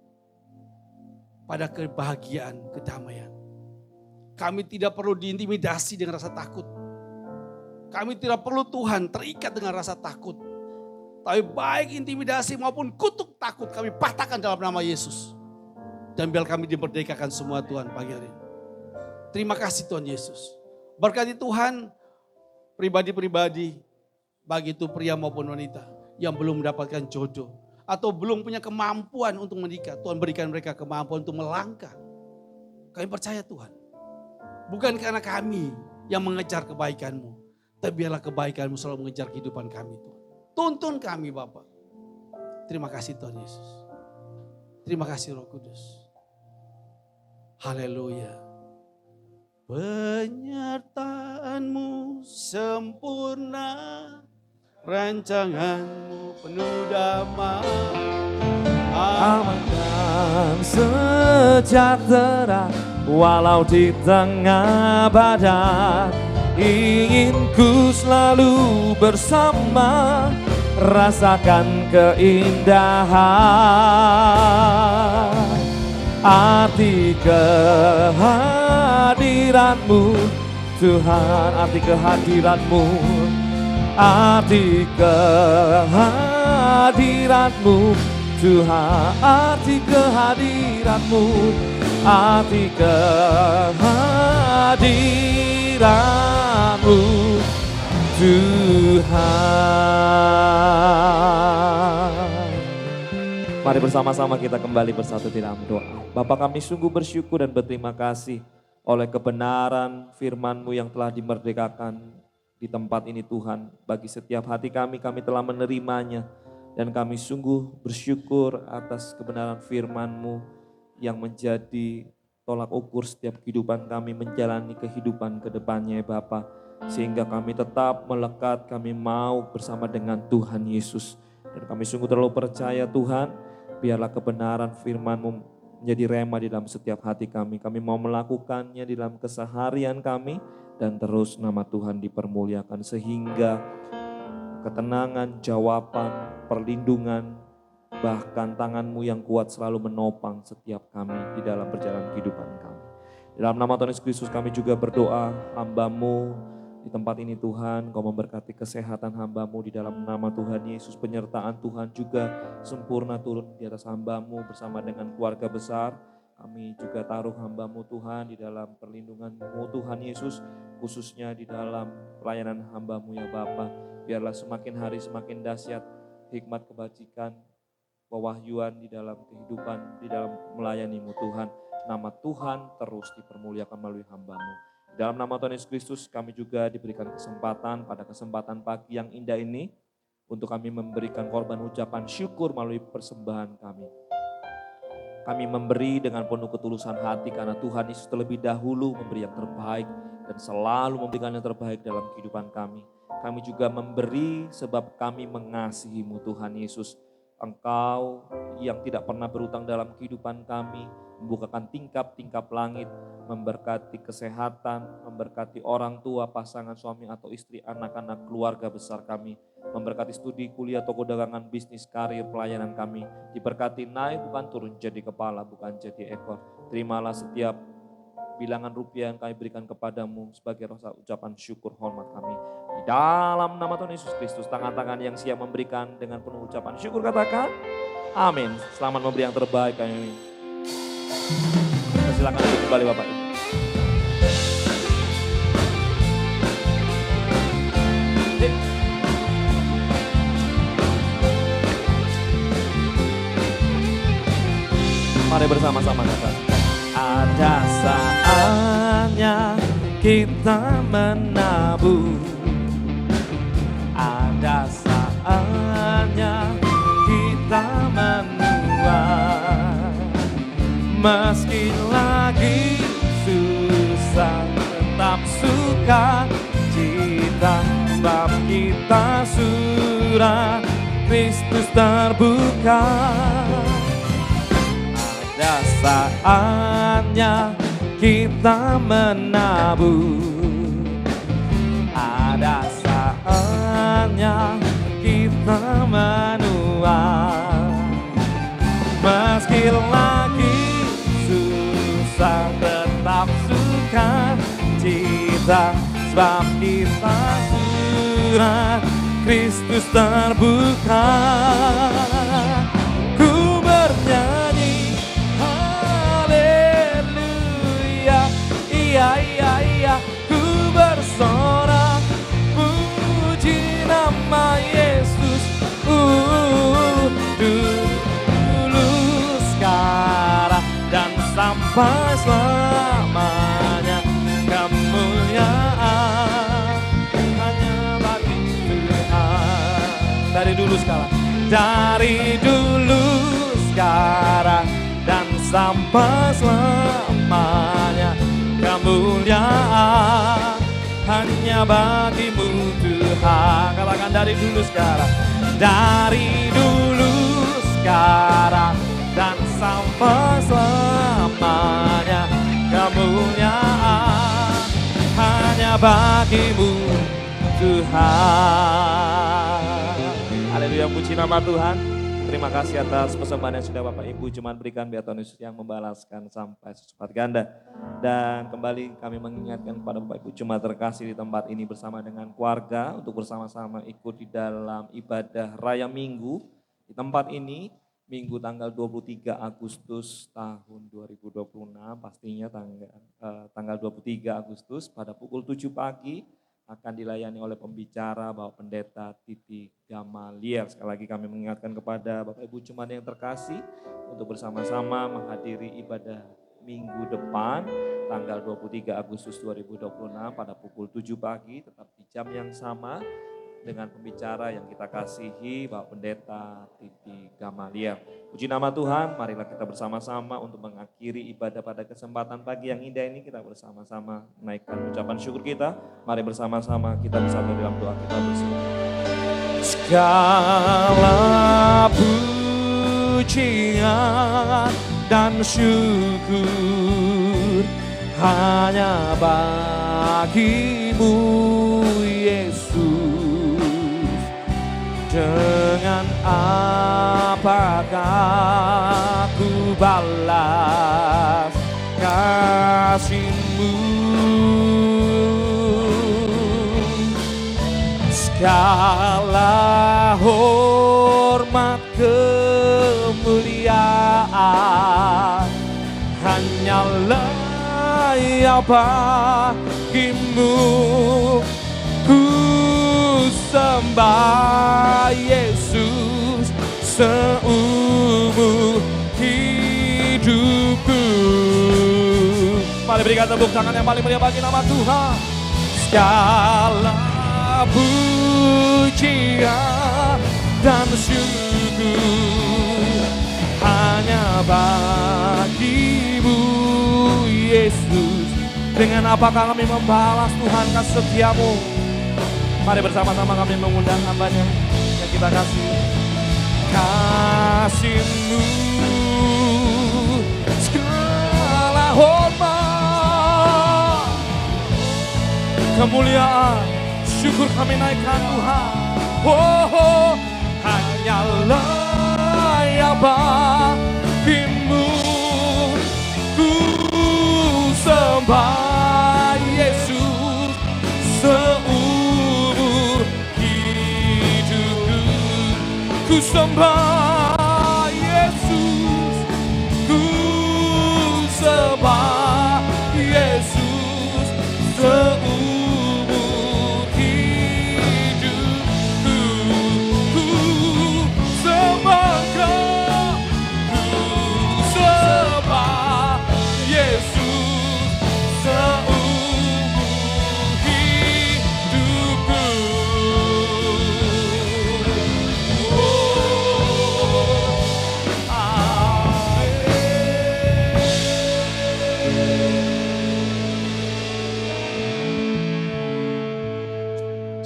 pada kebahagiaan, kedamaian. Kami tidak perlu diintimidasi dengan rasa takut. Kami tidak perlu Tuhan terikat dengan rasa takut. Tapi baik intimidasi maupun kutuk takut kami patahkan dalam nama Yesus. Dan biar kami dimerdekakan semua Tuhan pagi hari ini. Terima kasih Tuhan Yesus. Berkati Tuhan pribadi-pribadi, baik itu pria maupun wanita yang belum mendapatkan jodoh. Atau belum punya kemampuan untuk menikah. Tuhan berikan mereka kemampuan untuk melangkah. Kami percaya Tuhan. Bukan karena kami yang mengejar kebaikan-Mu. Tapi biarlah kebaikan-Mu selalu mengejar kehidupan kami Tuhan. Tuntun kami Bapa. Terima kasih Tuhan Yesus. Terima kasih Roh Kudus. Haleluya. Penyertaan-Mu sempurna, rancangan-Mu penuh damai, aman dan sejahtera, walau di tengah badai. Ingin ku selalu bersama, rasakan keindahan. Arti kehadiran-Mu Tuhan, arti kehadiran-Mu, arti kehadiran-Mu Tuhan, arti kehadiran-Mu, arti kehadiran-Mu Tuhan. Mari bersama-sama kita kembali bersatu di dalam doa. Bapa, kami sungguh bersyukur dan berterima kasih oleh kebenaran firman-Mu yang telah dimerdekakan di tempat ini Tuhan. Bagi setiap hati kami telah menerimanya. Dan kami sungguh bersyukur atas kebenaran firman-Mu yang menjadi tolak ukur setiap kehidupan kami menjalani kehidupan ke depannya ya Bapa. Sehingga kami tetap melekat, kami mau bersama dengan Tuhan Yesus. Dan kami sungguh terlalu percaya Tuhan, biarlah kebenaran firman-Mu menjadi rema di dalam setiap hati kami. Kami mau melakukannya di dalam keseharian kami dan terus nama Tuhan dipermuliakan sehingga ketenangan, jawaban, perlindungan, bahkan tangan-Mu yang kuat selalu menopang setiap kami di dalam perjalanan kehidupan kami. Di dalam nama Tuhan Yesus Kristus kami juga berdoa, hamba-Mu di tempat ini Tuhan, Kau memberkati kesehatan hamba-Mu di dalam nama Tuhan Yesus. Penyertaan Tuhan juga sempurna turun di atas hamba-Mu bersama dengan keluarga besar. Kami juga taruh hamba-Mu Tuhan di dalam perlindungan-Mu Tuhan Yesus. Khususnya di dalam pelayanan hamba-Mu ya Bapa. Biarlah semakin hari semakin dahsyat hikmat kebajikan, pewahyuan di dalam kehidupan, di dalam melayani-Mu Tuhan. Nama Tuhan terus dipermuliakan melalui hamba-Mu. Dalam nama Tuhan Yesus Kristus kami juga diberikan kesempatan pada kesempatan pagi yang indah ini untuk kami memberikan korban ucapan syukur melalui persembahan kami. Kami memberi dengan penuh ketulusan hati karena Tuhan Yesus terlebih dahulu memberi yang terbaik dan selalu memberikan yang terbaik dalam kehidupan kami. Kami juga memberi sebab kami mengasihi-Mu Tuhan Yesus. Engkau yang tidak pernah berutang dalam kehidupan kami, membukakan tingkap-tingkap langit, memberkati kesehatan, memberkati orang tua, pasangan suami atau istri, anak-anak, keluarga besar kami, memberkati studi, kuliah, toko dagangan, bisnis, karir, pelayanan kami, diberkati naik bukan turun jadi kepala, bukan jadi ekor. Terimalah setiap bilangan rupiah yang kami berikan kepadamu sebagai rasa ucapan syukur hormat kami. Di dalam nama Tuhan Yesus Kristus, tangan-tangan yang siap memberikan dengan penuh ucapan syukur katakan, Amin. Selamat memberi yang terbaik kami. Silakan duduk kembali Bapak Ibu. Mari bersama-sama katakan. Ada saatnya kita menabur. Ada saatnya kita menuai. Meski lagi susah tetap suka cita. Sebab kita surat Kristus terbuka. Ada saatnya kita menabur. Ada saatnya kita menuai. Meski lagi susah tetap suka cita. Sebab kita surat Kristus terbuka. Ku bernyanyi haleluya, iya iya iya. Ku bersorak puji nama Yesus. Dulu sekarang dan sampai selamanya kemuliaan hanya bagi Tuhan. Dari dulu sekarang, dari dulu sekarang dan sampai selamanya kemuliaan hanya bagimu Tuhan. Katakan dari dulu sekarang, dari dulu sekarang dan sampai selamanya kemuliaan hanya bagimu Tuhan. Haleluya, puji nama Tuhan. Terima kasih atas persembahan yang sudah Bapak Ibu Jemaat berikan, biar Tuhan Yesus yang membalaskan sampai sesupat ganda. Dan kembali kami mengingatkan kepada Bapak Ibu Jemaat terkasih di tempat ini bersama dengan keluarga untuk bersama-sama ikut di dalam ibadah Raya Minggu di tempat ini. Minggu tanggal 23 Agustus tahun 2026, pastinya tanggal 23 Agustus pada pukul 7 pagi akan dilayani oleh pembicara Bapak Pendeta Titi Gamaliel. Sekali lagi kami mengingatkan kepada Bapak Ibu Jemaat yang terkasih untuk bersama-sama menghadiri ibadah minggu depan tanggal 23 Agustus 2026 pada pukul 7 pagi tetap di jam yang sama dengan pembicara yang kita kasihi Bapak Pendeta Titi Gamaliel. Puji nama Tuhan, marilah kita bersama-sama untuk mengakhiri ibadah pada kesempatan pagi yang indah ini. Kita bersama-sama menaikkan ucapan syukur kita. Mari bersama-sama kita bersatu dalam doa kita bersama. Segala pujian dan syukur hanya bagimu Yesus. Dengan apakah ku balas kasih-Mu? Segala hormat kemuliaan hanyalah ya bagimu. Ku sembah Yesus seumur hidupku. Mari berikan tepuk tangan yang paling meriah bagi nama Tuhan. Segala pujian dan syukur hanya bagimu Yesus. Dengan apakah kami membalas Tuhan kasih setiamu? Mari bersama-sama kami mengundang hamba-Nya yang kita kasih. Kasih-Mu segala hormat kemuliaan syukur kami naikkan Tuhan. Oh, hanyalah ya bagimu. Ku sembah Yesus seumur hidupku. Ku sembah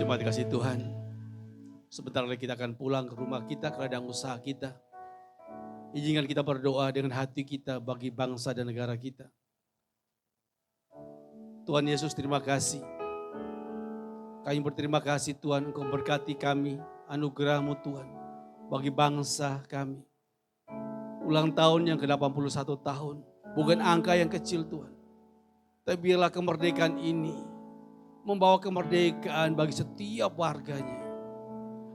Jemaat kasih Tuhan, sebentar lagi kita akan pulang ke rumah kita, ke ladang usaha kita. Izinkan kita berdoa dengan hati kita bagi bangsa dan negara kita. Tuhan Yesus, terima kasih. Kami berterima kasih Tuhan, Engkau berkati kami, anugerah-Mu Tuhan, bagi bangsa kami. Ulang tahun yang ke-81 tahun, bukan angka yang kecil Tuhan. Tapi biarlah kemerdekaan ini membawa kemerdekaan bagi setiap warganya.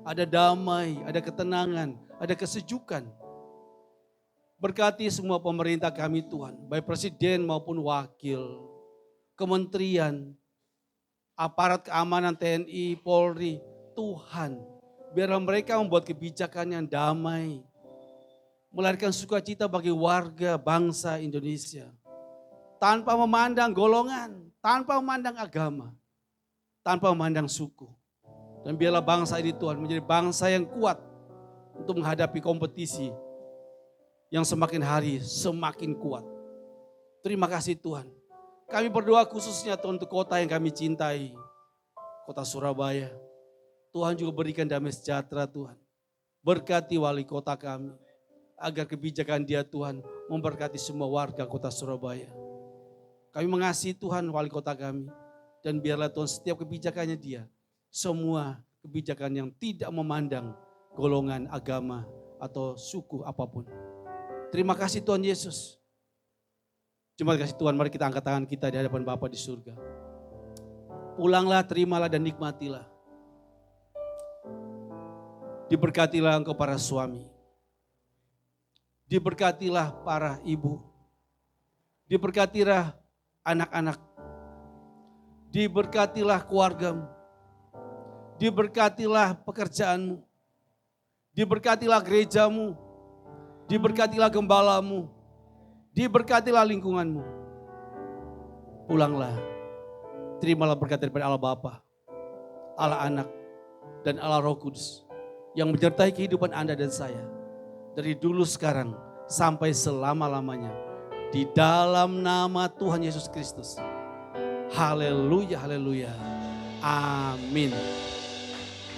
Ada damai, ada ketenangan, ada kesejukan. Berkati semua pemerintah kami Tuhan, baik presiden maupun wakil, kementerian, aparat keamanan TNI, Polri, Tuhan. Biarlah mereka membuat kebijakan yang damai, melahirkan sukacita bagi warga bangsa Indonesia. Tanpa memandang golongan, tanpa memandang agama, tanpa memandang suku. Dan biarlah bangsa ini Tuhan menjadi bangsa yang kuat untuk menghadapi kompetisi yang semakin hari semakin kuat. Terima kasih Tuhan. Kami berdoa khususnya Tuhan untuk kota yang kami cintai, kota Surabaya. Tuhan juga berikan damai sejahtera Tuhan. Berkati wali kota kami, agar kebijakan dia Tuhan memberkati semua warga kota Surabaya. Kami mengasihi Tuhan wali kota kami. Dan biarlah Tuhan setiap kebijakannya dia, semua kebijakan yang tidak memandang golongan, agama, atau suku apapun. Terima kasih Tuhan Yesus. Jemaat kasih Tuhan, mari kita angkat tangan kita di hadapan Bapa di surga. Pulanglah, terimalah dan nikmatilah. Diberkatilah engkau para suami. Diberkatilah para ibu. Diberkatilah anak-anak. Diberkatilah keluargamu, diberkatilah pekerjaanmu, diberkatilah gerejamu, diberkatilah gembalamu, diberkatilah lingkunganmu. Pulanglah, terimalah berkat daripada Allah Bapa, Allah Anak, dan Allah Roh Kudus yang menyertai kehidupan Anda dan saya dari dulu sekarang sampai selama-lamanya di dalam nama Tuhan Yesus Kristus. Haleluya, haleluya. Amin.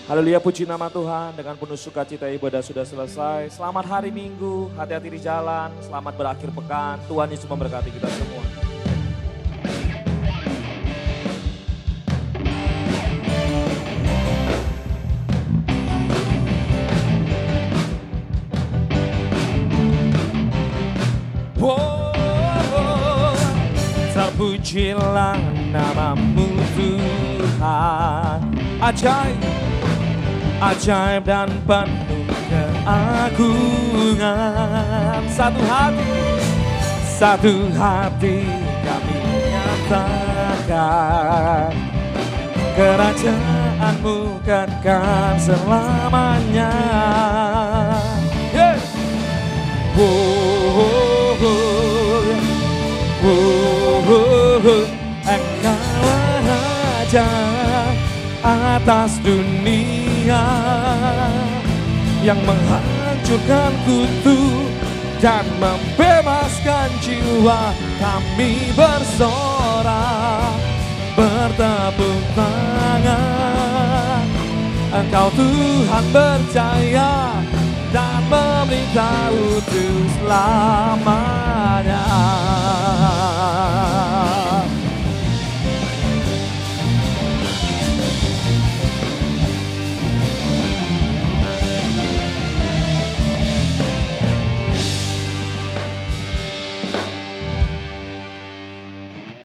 Haleluya, puji nama Tuhan. Dengan penuh sukacita ibadah sudah selesai. Selamat hari Minggu, hati-hati di jalan. Selamat berakhir pekan. Tuhan Yesus memberkati kita semua. Terpujilah namamu Tuhan, ajaib, ajaib dan penuh keagungan. Satu hati kami nyatakan, kerajaanmu kekal selamanya. Yeah. Engkau raja atas dunia yang menghancurkan kutu dan membebaskan jiwa. Kami bersorak, bertepuk tangan. Engkau Tuhan berjaya dan memerintah untuk selamanya.